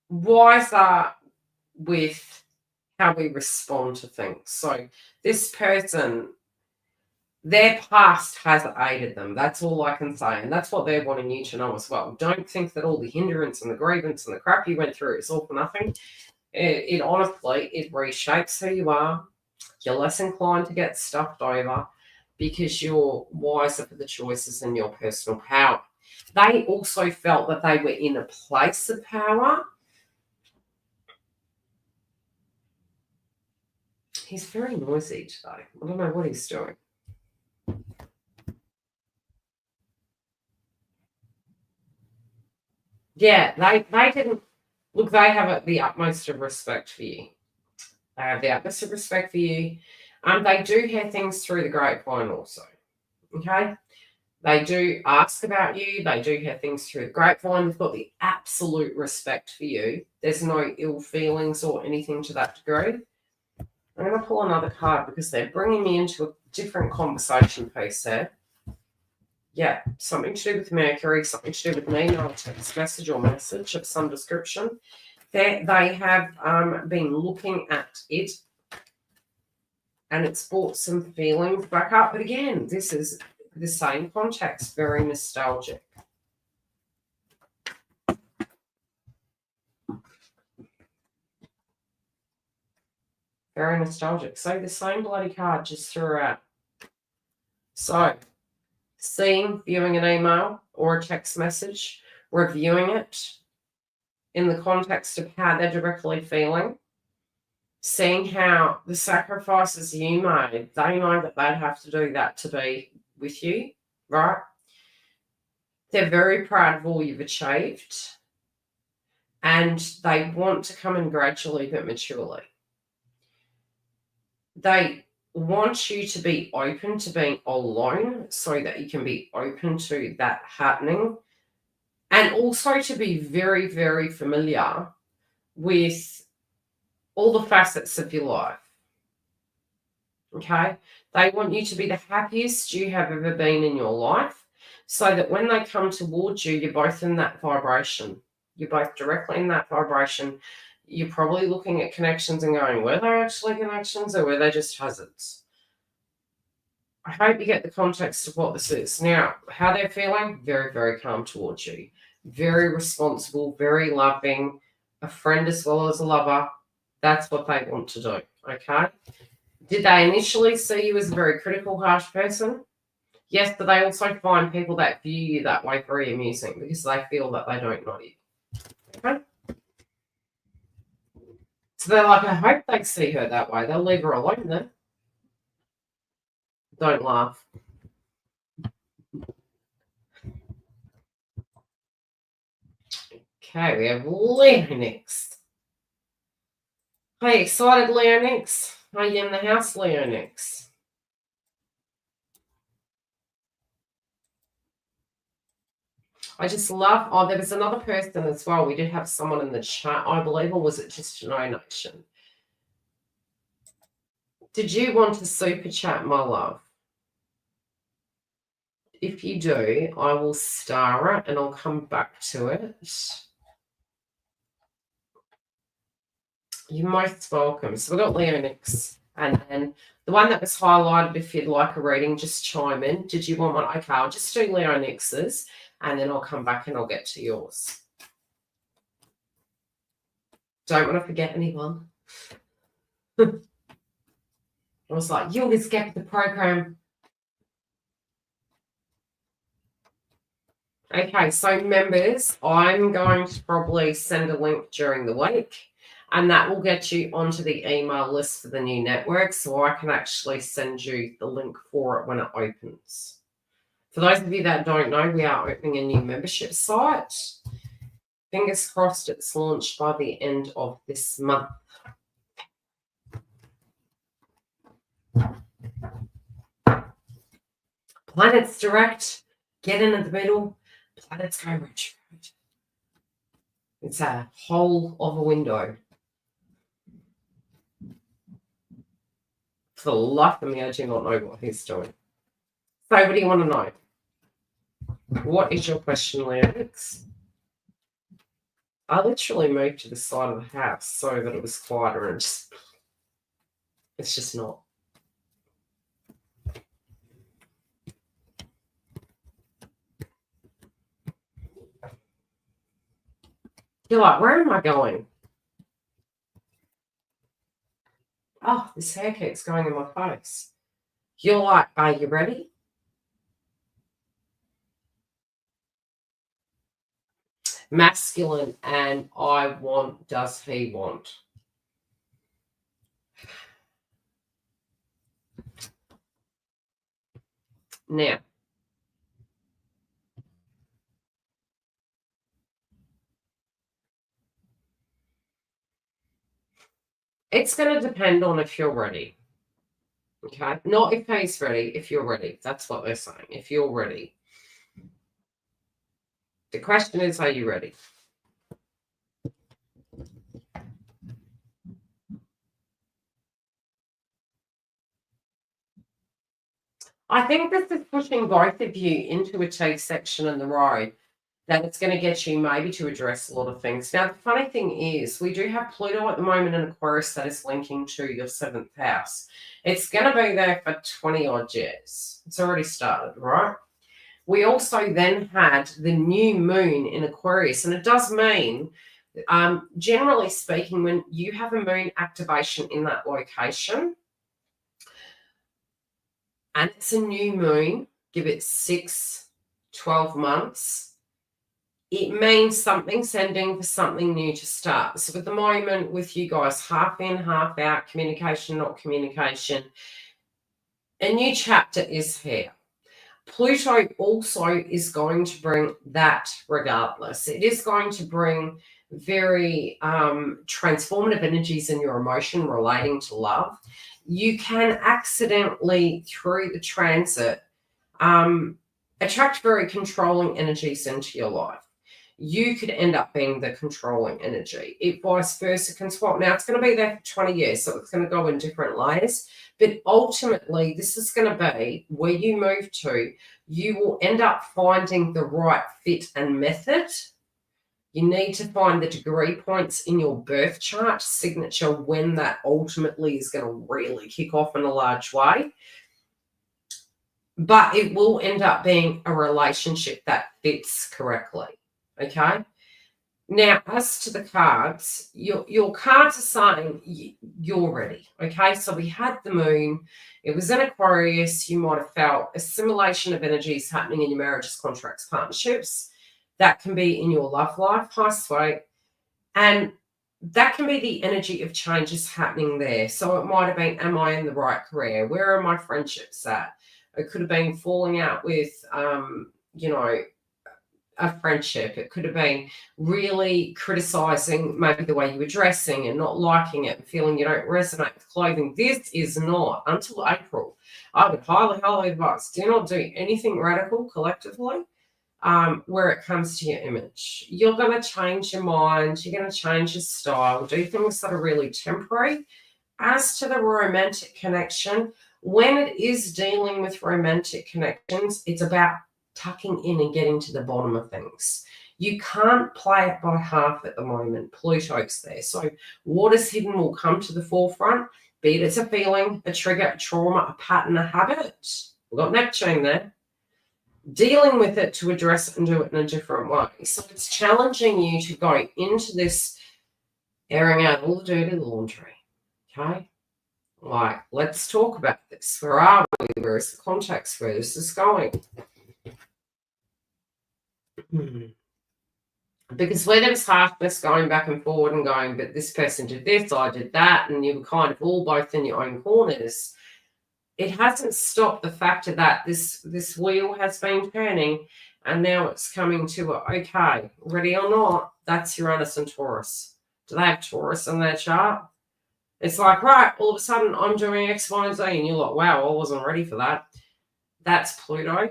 wiser with how we respond to things. So this person, their past has aided them. That's all I can say. And that's what they're wanting you to know as well. Don't think that all the hindrance and the grievance and the crap you went through is all for nothing. It honestly, it reshapes who you are. You're less inclined to get stuffed over because you're wiser for the choices in your personal power. They also felt that they were in a place of power. He's very noisy today. I don't know what he's doing. Yeah, they didn't look. They have the utmost of respect for you. They have the utmost of respect for you. They do hear things through the grapevine also. Okay, they do ask about you. They do hear things through the grapevine. They've got the absolute respect for you. There's no ill feelings or anything to that degree. I'm going to pull another card because they're bringing me into a different conversation piece there. Yeah, something to do with Mercury, something to do with me, not a text message or message of some description. They have been looking at it, and it's brought some feelings back up. But again, this is the same context, very nostalgic. Very nostalgic. So the same bloody card just threw out. So seeing, viewing an email or a text message, reviewing it in the context of how they're directly feeling, seeing how the sacrifices you made, they know that they'd have to do that to be with you, right? They're very proud of all you've achieved, and they want to come in gradually but maturely. They want you to be open to being alone so that you can be open to that happening, and also to be very, very familiar with all the facets of your life. Okay? They want you to be the happiest you have ever been in your life, so that when they come towards you, you're both in that vibration. You're both directly in that vibration. You're probably looking at connections and going, were they actually connections or were they just hazards? I hope you get the context of what this is. Now, how they're feeling, very, very calm towards you. Very responsible, very loving, a friend as well as a lover. That's what they want to do, okay? Did they initially see you as a very critical, harsh person? Yes, but they also find people that view you that way very amusing because they feel that they don't know you. Okay? So they're like, I hope they see her that way. They'll leave her alone then. Don't laugh. Okay, we have Leo next. Are you excited, Leo next? Are you in the house, Leo next? I just love, oh, there was another person as well. We did have someone in the chat, I believe, or was it just a donation? Did you want to super chat, my love? If you do, I will star it and I'll come back to it. You're most welcome. So we've got Leonix, and then the one that was highlighted, if you'd like a reading, just chime in. Did you want one? Okay, I'll just do Leonix's, and then I'll come back and I'll get to yours. Don't want to forget anyone. I was like, you'll just get the program. Okay, so members, I'm going to probably send a link during the week, and that will get you onto the email list for the new network, so I can actually send you the link for it when it opens. For those of you that don't know, we are opening a new membership site. Fingers crossed it's launched by the end of this month. Planets direct, get in at the middle, planets go retrograde. It's a hole of a window. For the life of me, I do not know what he's doing. So what do you want to know? What is your question, Leonix? I literally moved to the side of the house so that it was quieter, and it's just not. You're like, where am I going? Oh, this hair keeps going in my face. You're like, are you ready? Masculine and I want, does he want? Now, it's going to depend on if you're ready. Okay? Not if he's ready, if you're ready. That's what they're saying. If you're ready. The question is, are you ready? I think this is pushing both of you into a T section in the road that it's going to get you maybe to address a lot of things. Now, the funny thing is we do have Pluto at the moment in Aquarius that is linking to your 7th house. It's going to be there for 20 odd years. It's already started, right? We also then had the new moon in Aquarius, and it does mean, generally speaking, when you have a moon activation in that location, and it's a new moon, give it 12 months, it means something's ending for something new to start. So at the moment with you guys, half in, half out, communication, not communication, a new chapter is here. Pluto also is going to bring that regardless. It is going to bring very transformative energies in your emotion relating to love. You can accidentally, through the transit, attract very controlling energies into your life. You could end up being the controlling energy. It vice versa can swap. Now, it's going to be there for 20 years, so it's going to go in different layers. But ultimately, this is going to be where you move to. You will end up finding the right fit and method. You need to find the degree points in your birth chart signature when that ultimately is going to really kick off in a large way. But it will end up being a relationship that fits correctly. Okay. Now, as to the cards, your cards are saying you're ready. Okay. So we had the moon. It was in Aquarius. You might have felt a simulation of energies happening in your marriages, contracts, partnerships. That can be in your love life, high sweet. And that can be the energy of changes happening there. So it might have been, am I in the right career? Where are my friendships at? It could have been falling out with, a friendship. It could have been really criticizing maybe the way you were dressing and not liking it and feeling you don't resonate with clothing. This is not until April. I would highly advise, do not do anything radical collectively where it comes to your image. You're going to change your mind. You're going to change your style, do things that are really temporary. As to the romantic connection, when it is dealing with romantic connections, it's about tucking in and getting to the bottom of things. You can't play it by half at the moment. Pluto's there. So what is hidden will come to the forefront, be it it's a feeling, a trigger, a trauma, a pattern, a habit. We've got Neptune there. Dealing with it to address it and do it in a different way. So it's challenging you to go into this airing out all the dirty laundry. Okay? Like, let's talk about this. Where are we? Where is the context? Where is this going? Because where there was halfness going back and forward and going, but this person did this, I did that, and you were kind of all both in your own corners, it hasn't stopped the fact that this wheel has been turning, and now it's coming to, okay, ready or not, that's Uranus and Taurus. Do they have Taurus in their chart? It's like, right, all of a sudden I'm doing X, Y, and Z, and you're like, wow, I wasn't ready for that. That's Pluto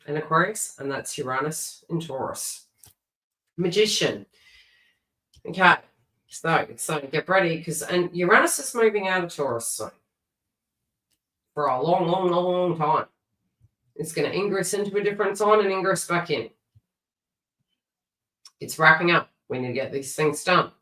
in Aquarius, and that's Uranus in Taurus. Magician. Okay, so get ready, and Uranus is moving out of Taurus soon. For a long, long, long, long time. It's going to ingress into a different sign and ingress back in. It's wrapping up. We need to get these things done.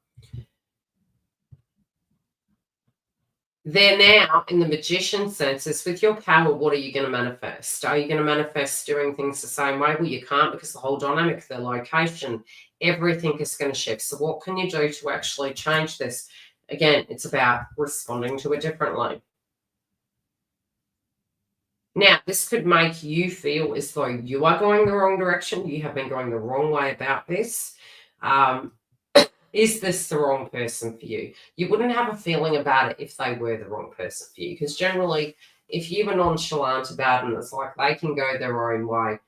They're now in the magician senses. With your power, what are you going to manifest? Are you going to manifest doing things the same way? Well, you can't, because the whole dynamic of the location, everything is going to shift. So what can you do to actually change this? Again, it's about responding to it differently. Now, this could make you feel as though you are going the wrong direction. You have been going the wrong way about this. Is this the wrong person for you? You wouldn't have a feeling about it if they were the wrong person for you, because generally, if you were nonchalant about it and it's like they can go their own way,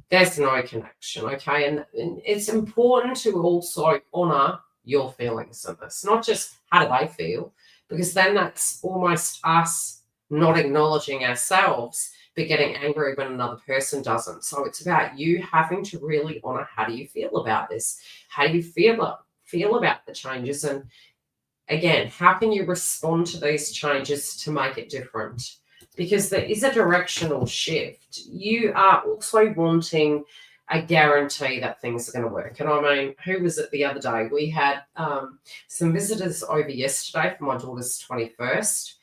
there's no connection, okay? And it's important to also honour your feelings in this, not just how do they feel, because then that's almost us not acknowledging ourselves, but getting angry when another person doesn't. So it's about you having to really honour, how do you feel about this? How do you feel about the changes? And again, how can you respond to these changes to make it different? Because there is a directional shift. You are also wanting a guarantee that things are going to work. And I mean, who was it the other day? We had some visitors over yesterday for my daughter's 21st.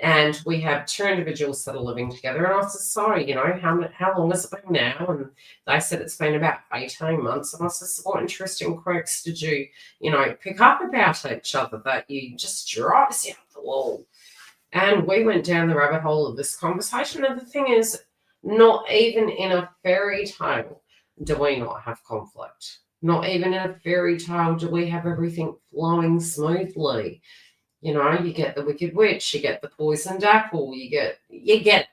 And we have two individuals that are living together. And I said, sorry, how long has it been now? And they said it's been about 18 months. And I said, what interesting quirks did you, pick up about each other that you just drives you up the wall? And we went down the rabbit hole of this conversation. And the thing is, not even in a fairy tale do we not have conflict. Not even in a fairy tale do we have everything flowing smoothly. You get the wicked witch, you get the poisoned apple, you get.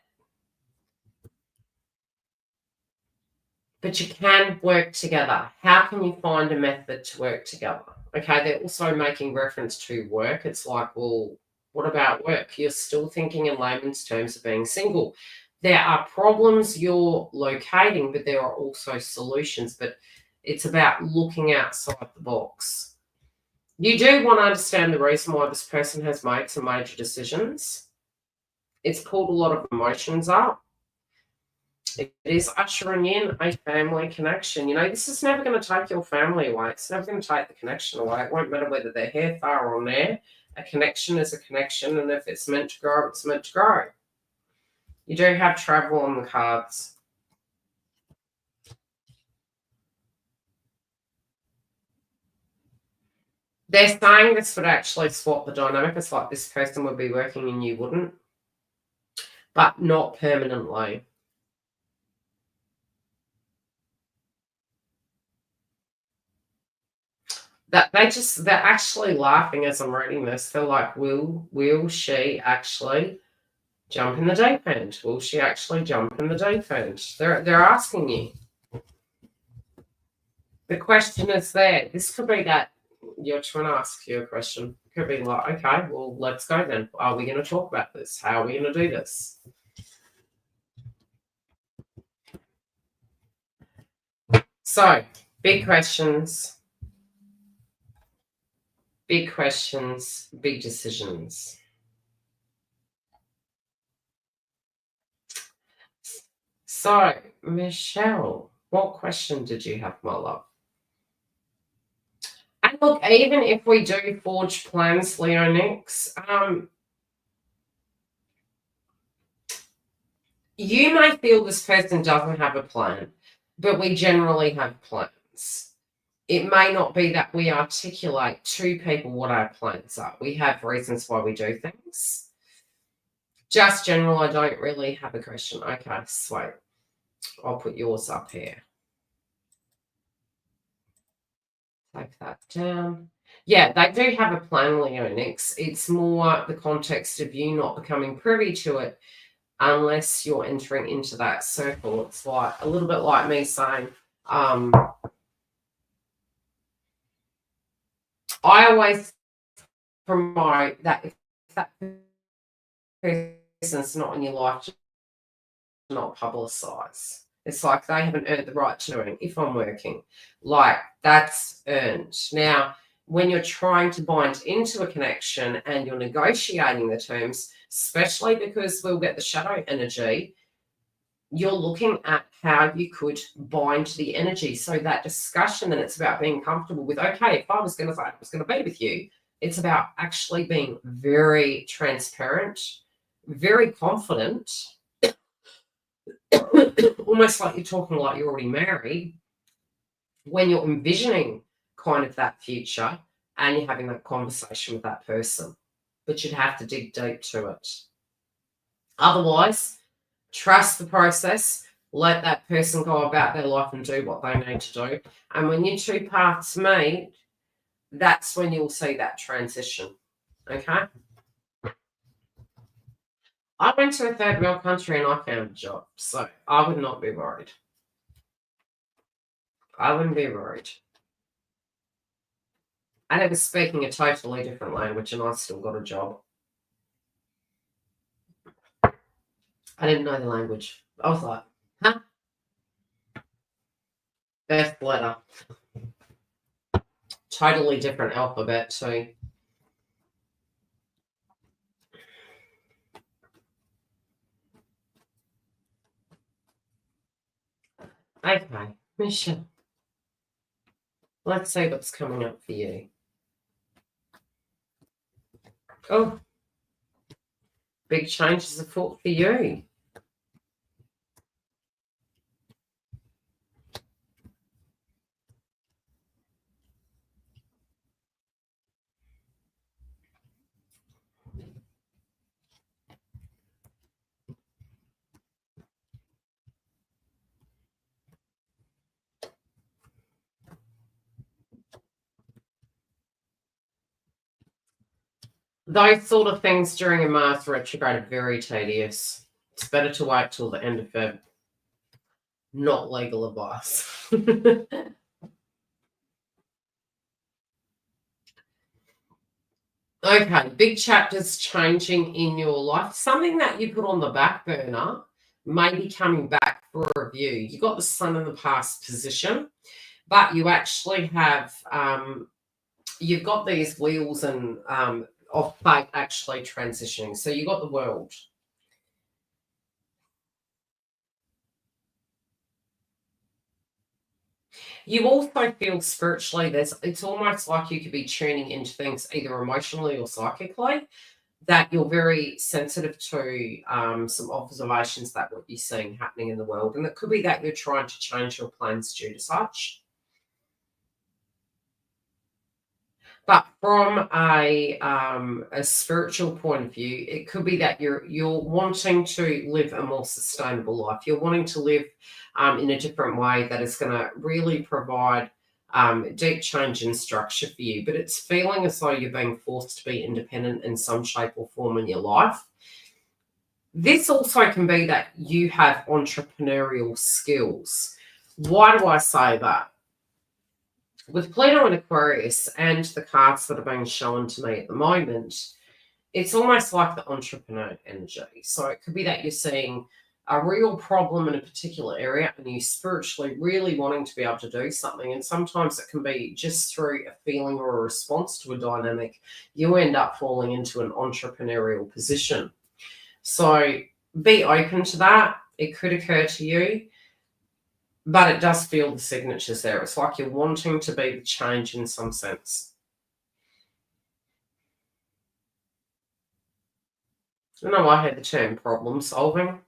But you can work together. How can you find a method to work together? Okay, they're also making reference to work. It's like, well, what about work? You're still thinking in layman's terms of being single. There are problems you're locating, but there are also solutions. But it's about looking outside the box. You do want to understand the reason why this person has made some major decisions. It's pulled a lot of emotions up. It is ushering in a family connection. This is never going to take your family away. It's never going to take the connection away. It won't matter whether they're here, far, or near. A connection is a connection, and if it's meant to grow, it's meant to grow. You do have travel on the cards. They're saying this would actually swap the dynamic. It's like this person would be working and you wouldn't, but not permanently. They're actually laughing as I'm reading this. They're like, will she actually jump in the deep end? Will she actually jump in the deep end? They're asking you. The question is there. This could be that you're trying to ask you a question. It could be like, okay, well, let's go then. Are we going to talk about this? How are we going to do this? So, big questions, big decisions. So, Michelle, what question did you have, my love? And look, even if we do forge plans, Leonix, you may feel this person doesn't have a plan, but we generally have plans. It may not be that we articulate to people what our plans are. We have reasons why we do things. Just general, I don't really have a question. Okay, sweet. I'll put yours up here. Take that down. Yeah, they do have a plan, Leonix. It's more the context of you not becoming privy to it unless you're entering into that circle. It's like a little bit like me saying, I always promote that if that person's not in your life, to not publicize. It's like they haven't earned the right to doing if I'm working. Like that's earned. Now, when you're trying to bind into a connection and you're negotiating the terms, especially because we'll get the shadow energy, you're looking at how you could bind to the energy. So that discussion, then it's about being comfortable with, okay, if I was going to say I was going to be with you, it's about actually being very transparent, very confident, almost like you're talking like you're already married, when you're envisioning kind of that future and you're having that conversation with that person. But you'd have to dig deep to it. Otherwise, trust the process, let that person go about their life and do what they need to do. And when your two paths meet, that's when you'll see that transition. Okay? I went to a third world country and I found a job, so I would not be worried. I wouldn't be worried. And it was speaking a totally different language and I still got a job. I didn't know the language. I was like, huh? Birth letter. Totally different alphabet too. Okay, Michelle. Let's see what's coming up for you. Oh, big changes afoot for you. Those sort of things during a Mars retrograde are very tedious. It's better to wait till the end of Feb. Not legal advice. Okay, big chapters changing in your life. Something that you put on the back burner may be coming back for a review. You got the sun in the past position, but you actually have you've got these wheels and of fate actually transitioning. So you got the world. You also feel spiritually, it's almost like you could be tuning into things either emotionally or psychically, that you're very sensitive to some observations that what you're seeing happening in the world. And it could be that you're trying to change your plans due to such. But from a spiritual point of view, it could be that you're wanting to live a more sustainable life. You're wanting to live in a different way that is going to really provide deep change in structure for you. But it's feeling as though you're being forced to be independent in some shape or form in your life. This also can be that you have entrepreneurial skills. Why do I say that? With Pluto and Aquarius and the cards that are being shown to me at the moment, it's almost like the entrepreneur energy. So it could be that you're seeing a real problem in a particular area and you spiritually really wanting to be able to do something, and sometimes it can be just through a feeling or a response to a dynamic, you end up falling into an entrepreneurial position. So be open to that. It could occur to you, but it does feel the signatures there. It's like you're wanting to be the change in some sense. I know I had the term problem solving.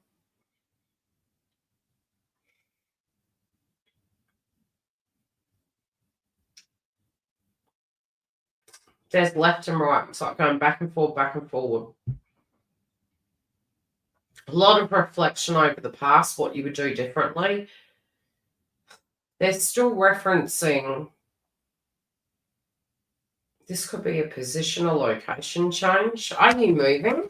There's left and right. It's like going back and forth, back and forward. A lot of reflection over the past, what you would do differently. They're still referencing this could be a position or location change. Are you moving?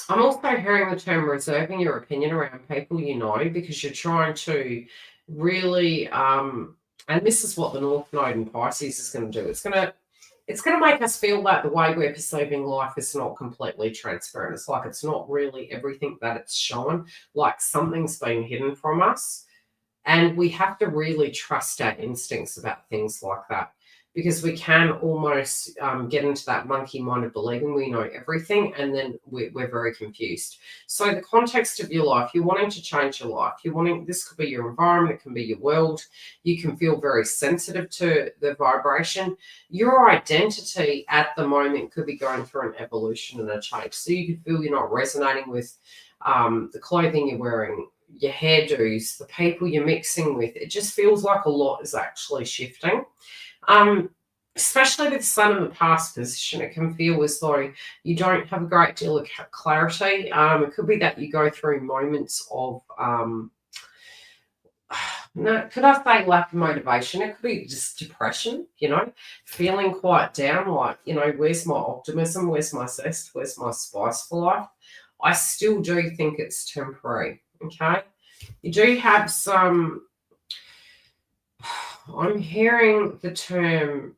I'm also hearing the term reserving your opinion around people you know, because you're trying to really and this is what the North Node in Pisces is going to do. It's going to make us feel that the way we're perceiving life is not completely transparent. It's like it's not really everything that it's shown, like something's been hidden from us. And we have to really trust our instincts about things like that, because we can almost get into that monkey mind of believing we know everything, and then we're very confused. So the context of your life, you're wanting to change your life. This could be your environment, it can be your world. You can feel very sensitive to the vibration. Your identity at the moment could be going through an evolution and a change. So you could feel you're not resonating with the clothing you're wearing, your hairdos, the people you're mixing with. It just feels like a lot is actually shifting. Especially with Sun in the past position, it can feel as though you don't have a great deal of clarity. It could be that you go through moments of, could I say lack of motivation? It could be just depression, feeling quite down, like, where's my optimism? Where's my zest? Where's my spice for life? I still do think it's temporary, okay? You do have some, I'm hearing the term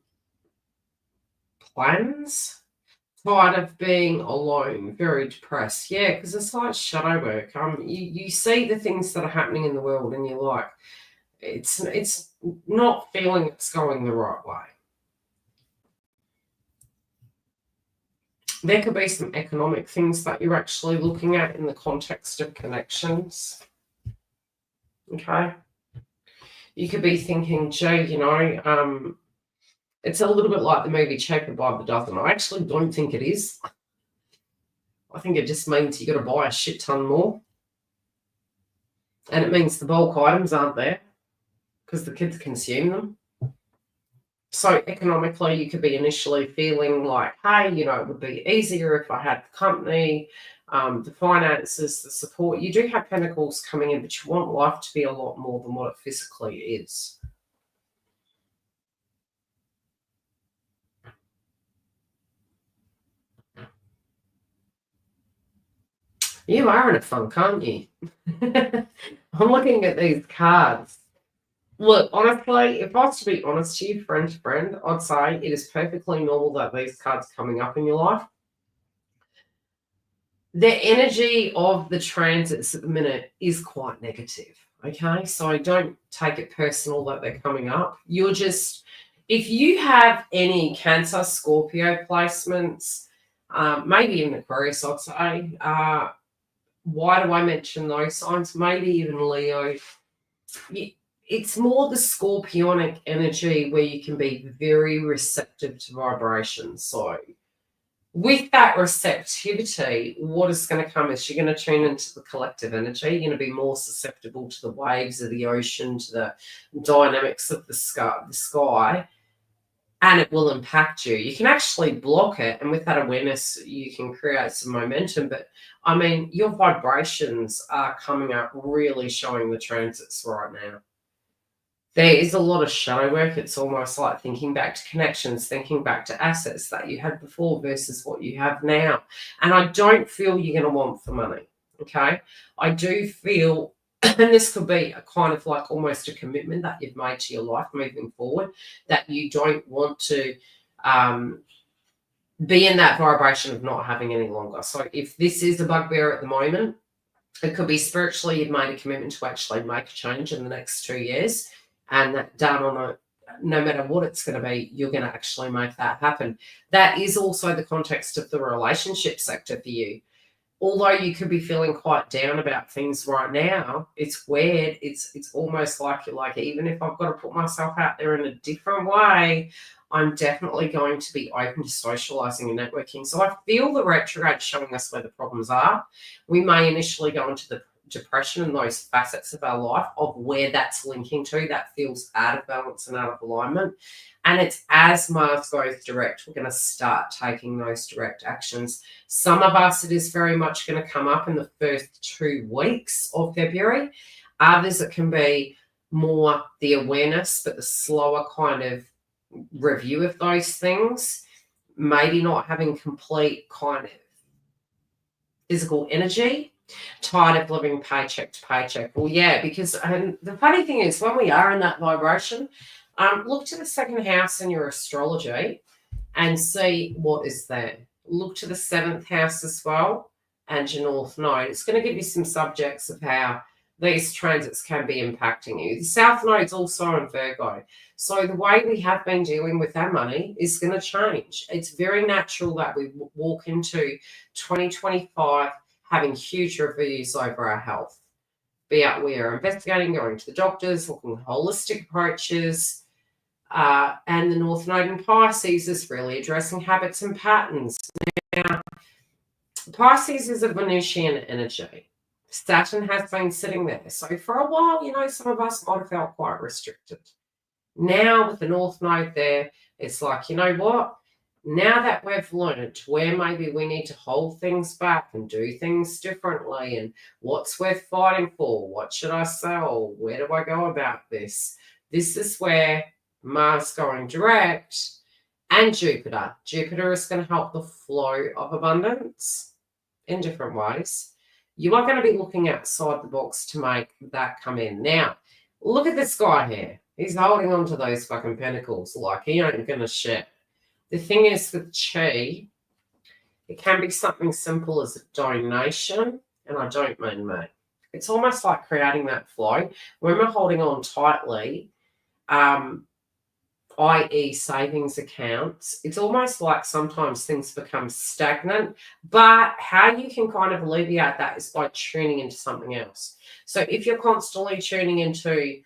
plans, tired of being alone, very depressed. Yeah, because it's like shadow work. You see the things that are happening in the world and you're like, it's not feeling it's going the right way. There could be some economic things that you're actually looking at in the context of connections. Okay. You could be thinking, gee, it's a little bit like the movie Cheaper by the Dozen. I actually don't think it is. I think it just means you got to buy a shit ton more. And it means the bulk items aren't there because the kids consume them. So economically, you could be initially feeling like, hey, it would be easier if I had the company, the finances, the support. You do have pentacles coming in, but you want life to be a lot more than what it physically is. You are in a funk, aren't you? I'm looking at these cards. Look, honestly, if I was to be honest to you, friend to friend, I'd say it is perfectly normal that these cards are coming up in your life. The energy of the transits at the minute is quite negative, okay? So don't take it personal that they're coming up. You're just, if you have any Cancer, Scorpio placements, maybe even Aquarius, I'd say, why do I mention those signs? Maybe even Leo. It's more the scorpionic energy where you can be very receptive to vibrations. So with that receptivity, what is going to come is you're going to tune into the collective energy. You're going to be more susceptible to the waves of the ocean, to the dynamics of the sky, and it will impact you. You can actually block it, and with that awareness, you can create some momentum. But I mean, your vibrations are coming up, really showing the transits right now. There is a lot of shadow work. It's almost like thinking back to connections, thinking back to assets that you had before versus what you have now. And I don't feel you're going to want for money, okay? I do feel And this could be a kind of like almost a commitment that you've made to your life moving forward, that you don't want to be in that vibration of not having any longer. So if this is a bugbear at the moment, it could be spiritually you've made a commitment to actually make a change in the next 2 years, and that done on a, no matter what it's going to be, you're going to actually make that happen. That is also the context of the relationship sector for you. Although you could be feeling quite down about things right now, it's weird. It's almost like you're like, even if I've got to put myself out there in a different way, I'm definitely going to be open to socializing and networking. So I feel the retrograde showing us where the problems are. We may initially go into the depression and those facets of our life of where that's linking to, that feels out of balance and out of alignment. And it's as Mars goes direct, we're going to start taking those direct actions. Some of us, it is very much going to come up in the first 2 weeks of February. Others, it can be more the awareness, but the slower kind of review of those things. Maybe not having complete kind of physical energy, tired of living paycheck to paycheck. Well, yeah, because the funny thing is when we are in that vibration, look to the second house in your astrology and see what is there. Look to the 7th house as well and your north node. It's going to give you some subjects of how these transits can be impacting you. The south node's also in Virgo. So the way we have been dealing with our money is going to change. It's very natural that we walk into 2025 having huge reviews over our health. Be it we are investigating, going to the doctors, looking at holistic approaches. And the North Node in Pisces is really addressing habits and patterns. Now, Pisces is a Venusian energy. Saturn has been sitting there. So for a while, some of us might have felt quite restricted. Now with the North Node there, it's like, you know what? Now that we've learned where maybe we need to hold things back and do things differently and what's worth fighting for, what should I sell, where do I go about this? This is where Mars going direct and Jupiter. Jupiter is going to help the flow of abundance in different ways. You are going to be looking outside the box to make that come in. Now, look at this guy here. He's holding on to those fucking pentacles like he ain't going to shit. The thing is with Chi, it can be something simple as a donation, and I don't mean me. It's almost like creating that flow. When we're holding on tightly, i.e. savings accounts, it's almost like sometimes things become stagnant, but how you can kind of alleviate that is by tuning into something else. So if you're constantly tuning into,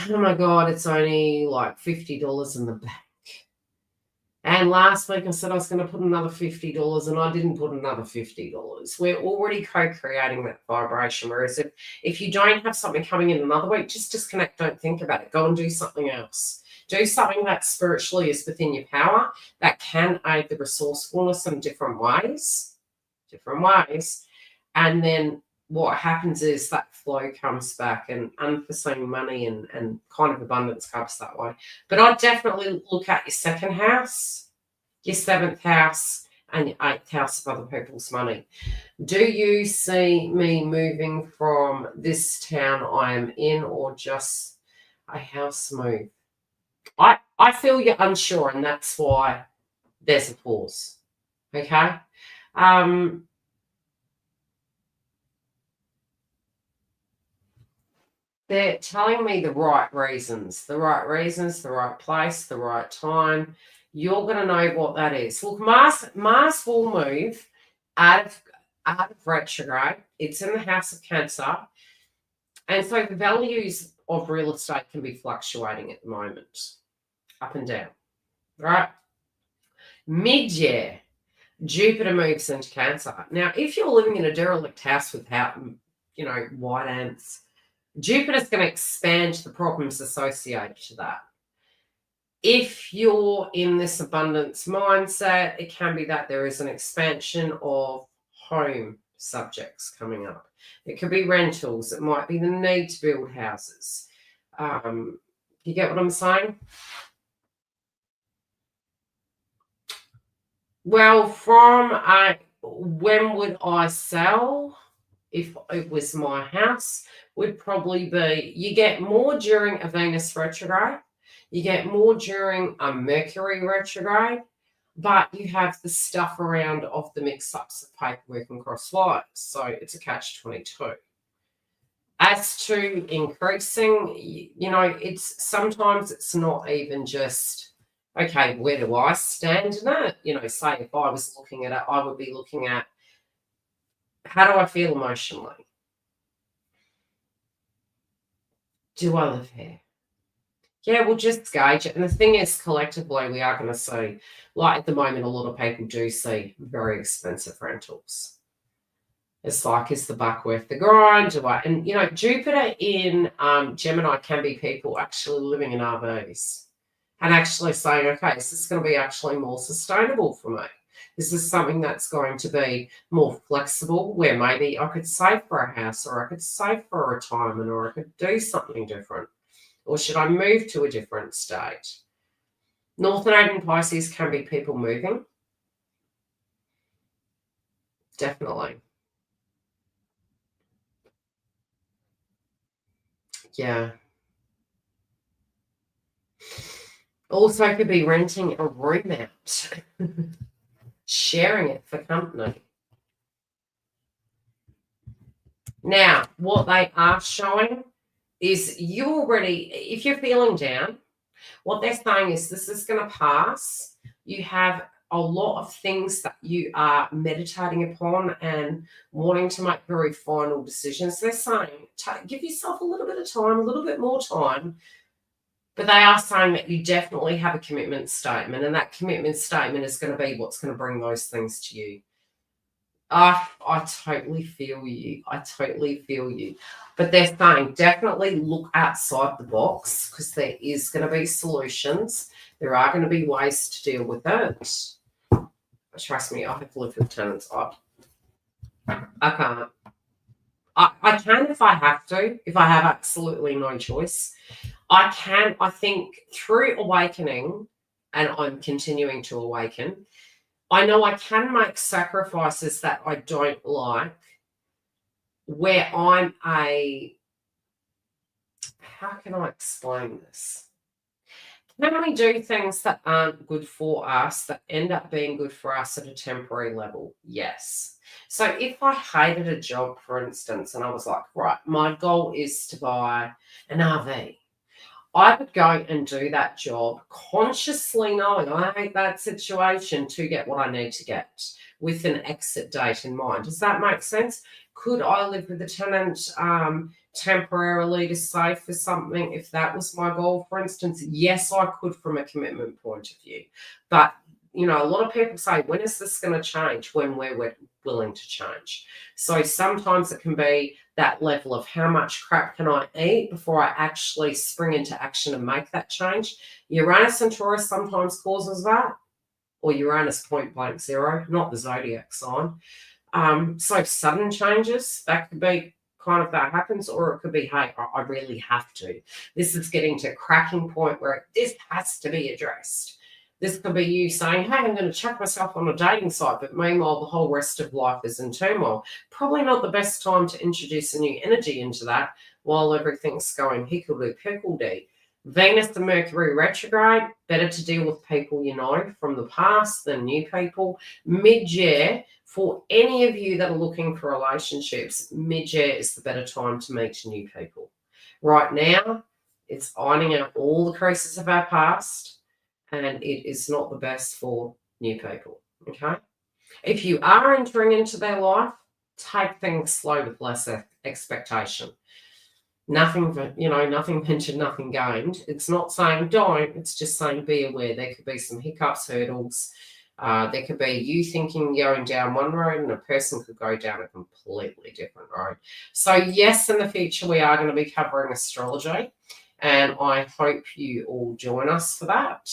oh my God, it's only like $50 in the bank. And last week I said I was going to put another $50 and I didn't put another $50. We're already co-creating that vibration. Whereas if you don't have something coming in another week, just disconnect, don't think about it. Go and do something else. Do something that spiritually is within your power that can aid the resourcefulness in different ways. And then what happens is that flow comes back and unforeseen money and kind of abundance comes that way. But I'd definitely look at your 2nd house, your 7th house, and your 8th house of other people's money. Do you see me moving from this town I am in or just a house move? I feel you're unsure, and that's why there's a pause. Okay? They're telling me the right reasons, the right place, the right time. You're going to know what that is. Look, Mars will move out of retrograde. It's in the house of Cancer. And so the values of real estate can be fluctuating at the moment, up and down, right? Mid-year, Jupiter moves into Cancer. Now, if you're living in a derelict house with, white ants, Jupiter's going to expand the problems associated to that. If you're in this abundance mindset, it can be that there is an expansion of home subjects coming up. It could be rentals. It might be the need to build houses. You get what I'm saying? Well, from when would I sell? if it was my house, would probably be you get more during a Venus retrograde, you get more during a Mercury retrograde, but you have the stuff around of the mix-ups of paperwork and cross wires. So it's a catch-22. As to increasing, it's sometimes it's not even just, okay, where do I stand in it? Say if I was looking at it, I would be looking at, how do I feel emotionally? Do I live here? Yeah, we'll just gauge it. And the thing is, collectively, we are going to see, like at the moment, a lot of people do see very expensive rentals. It's like, is the buck worth the grind? And Jupiter in Gemini can be people actually living in RVs and actually saying, okay, is this going to be actually more sustainable for me? Is this something that's going to be more flexible, where maybe I could save for a house, or I could save for a retirement, or I could do something different? Or should I move to a different state? North Node in Pisces can be people moving. Definitely. Yeah. Also could be renting a room out, sharing it for company. Now, what they are showing is you already, if you're feeling down, what they're saying is this is going to pass. You have a lot of things that you are meditating upon and wanting to make very final decisions. They're saying, give yourself a little bit of time, a little bit more time. But they are saying that you definitely have a commitment statement, and that commitment statement is going to be what's going to bring those things to you. I totally feel you. I totally feel you. But they're saying definitely look outside the box, because there is going to be solutions. There are going to be ways to deal with it. Trust me, I have lived with tenants. I can't. I can if I have to, if I have absolutely no choice. I think through awakening, and I'm continuing to awaken, I know I can make sacrifices that I don't like, where I'm how can I explain this? Can we do things that aren't good for us that end up being good for us at a temporary level? Yes. So if I hated a job, for instance, and I was like, right, my goal is to buy an RV, I would go and do that job consciously knowing I hate that situation to get what I need to get, with an exit date in mind. Does that make sense? Could I live with a tenant temporarily to save for something if that was my goal, for instance? Yes, I could, from a commitment point of view. But a lot of people say, when is this going to change? When we're willing to change. So sometimes it can be that level of how much crap can I eat before I actually spring into action and make that change. Uranus and Taurus sometimes causes that, or Uranus point blank zero, not the zodiac sign. So sudden changes, that could be kind of that happens, or it could be, hey, I really have to. This is getting to a cracking point where this has to be addressed. This could be you saying, hey, I'm going to chuck myself on a dating site, but meanwhile, the whole rest of life is in turmoil. Probably not the best time to introduce a new energy into that while everything's going hickledy-pickledy. Venus and Mercury retrograde, better to deal with people you know from the past than new people. Mid-year, for any of you that are looking for relationships, mid-year is the better time to meet new people. Right now, it's ironing out all the creases of our past, and it is not the best for new people, okay? If you are entering into their life, take things slow with less expectation. Nothing ventured, nothing gained. It's not saying don't, it's just saying be aware. There could be some hiccups, hurdles. There could be you thinking going down one road and a person could go down a completely different road. So yes, in the future, we are going to be covering astrology, and I hope you all join us for that.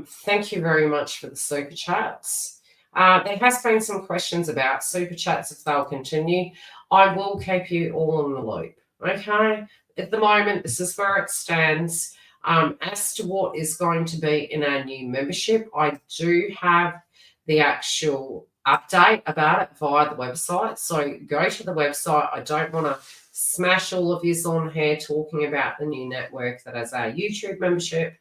Thank you very much for the super chats. There has been some questions about super chats, if they'll continue. I will keep you all in the loop. Okay, at the moment, this is where it stands. As to what is going to be in our new membership, I do have the actual update about it via the website. So go to the website. I don't want to smash all of this on here talking about the new network that has our YouTube membership.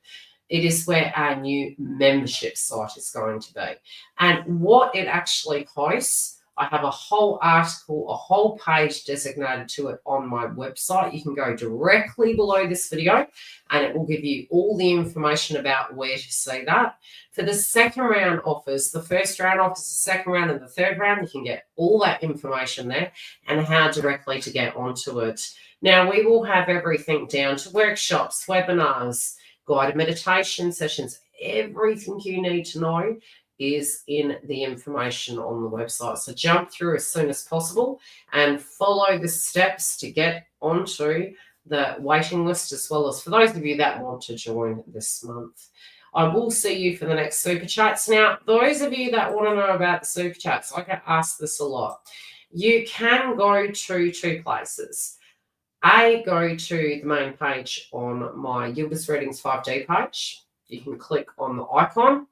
It is where our new membership site is going to be. And what it actually hosts, I have a whole article, a whole page designated to it on my website. You can go directly below this video and it will give you all the information about where to see that. For the second round offers, the first round offers, the second round and the third round, you can get all that information there and how directly to get onto it. Now, we will have everything down to workshops, webinars, guided meditation sessions. Everything you need to know is in the information on the website. So jump through as soon as possible and follow the steps to get onto the waiting list, as well as for those of you that want to join this month. I will see you for the next super chats. Now, those of you that want to know about the super chats, I get asked this a lot. You can go to two places. Go to the main page on my Yildiz Readings 5D page. You can click on the icon,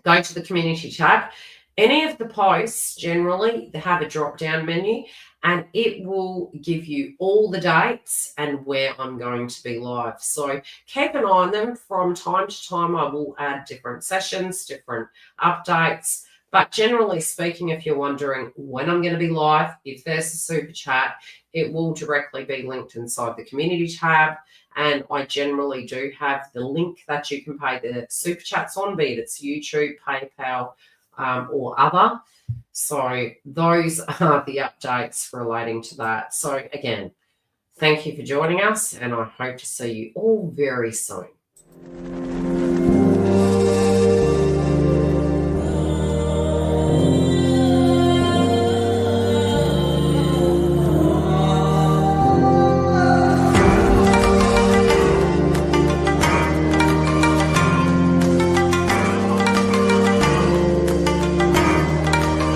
go to the community tab. Any of the posts generally they have a drop-down menu and it will give you all the dates and where I'm going to be live. So keep an eye on them. From time to time, I will add different sessions, different updates. But generally speaking, if you're wondering when I'm going to be live, if there's a super chat, it will directly be linked inside the community tab. And I generally do have the link that you can pay the super chats on, be it it's YouTube, PayPal, or other. So those are the updates relating to that. So again, thank you for joining us, and I hope to see you all very soon.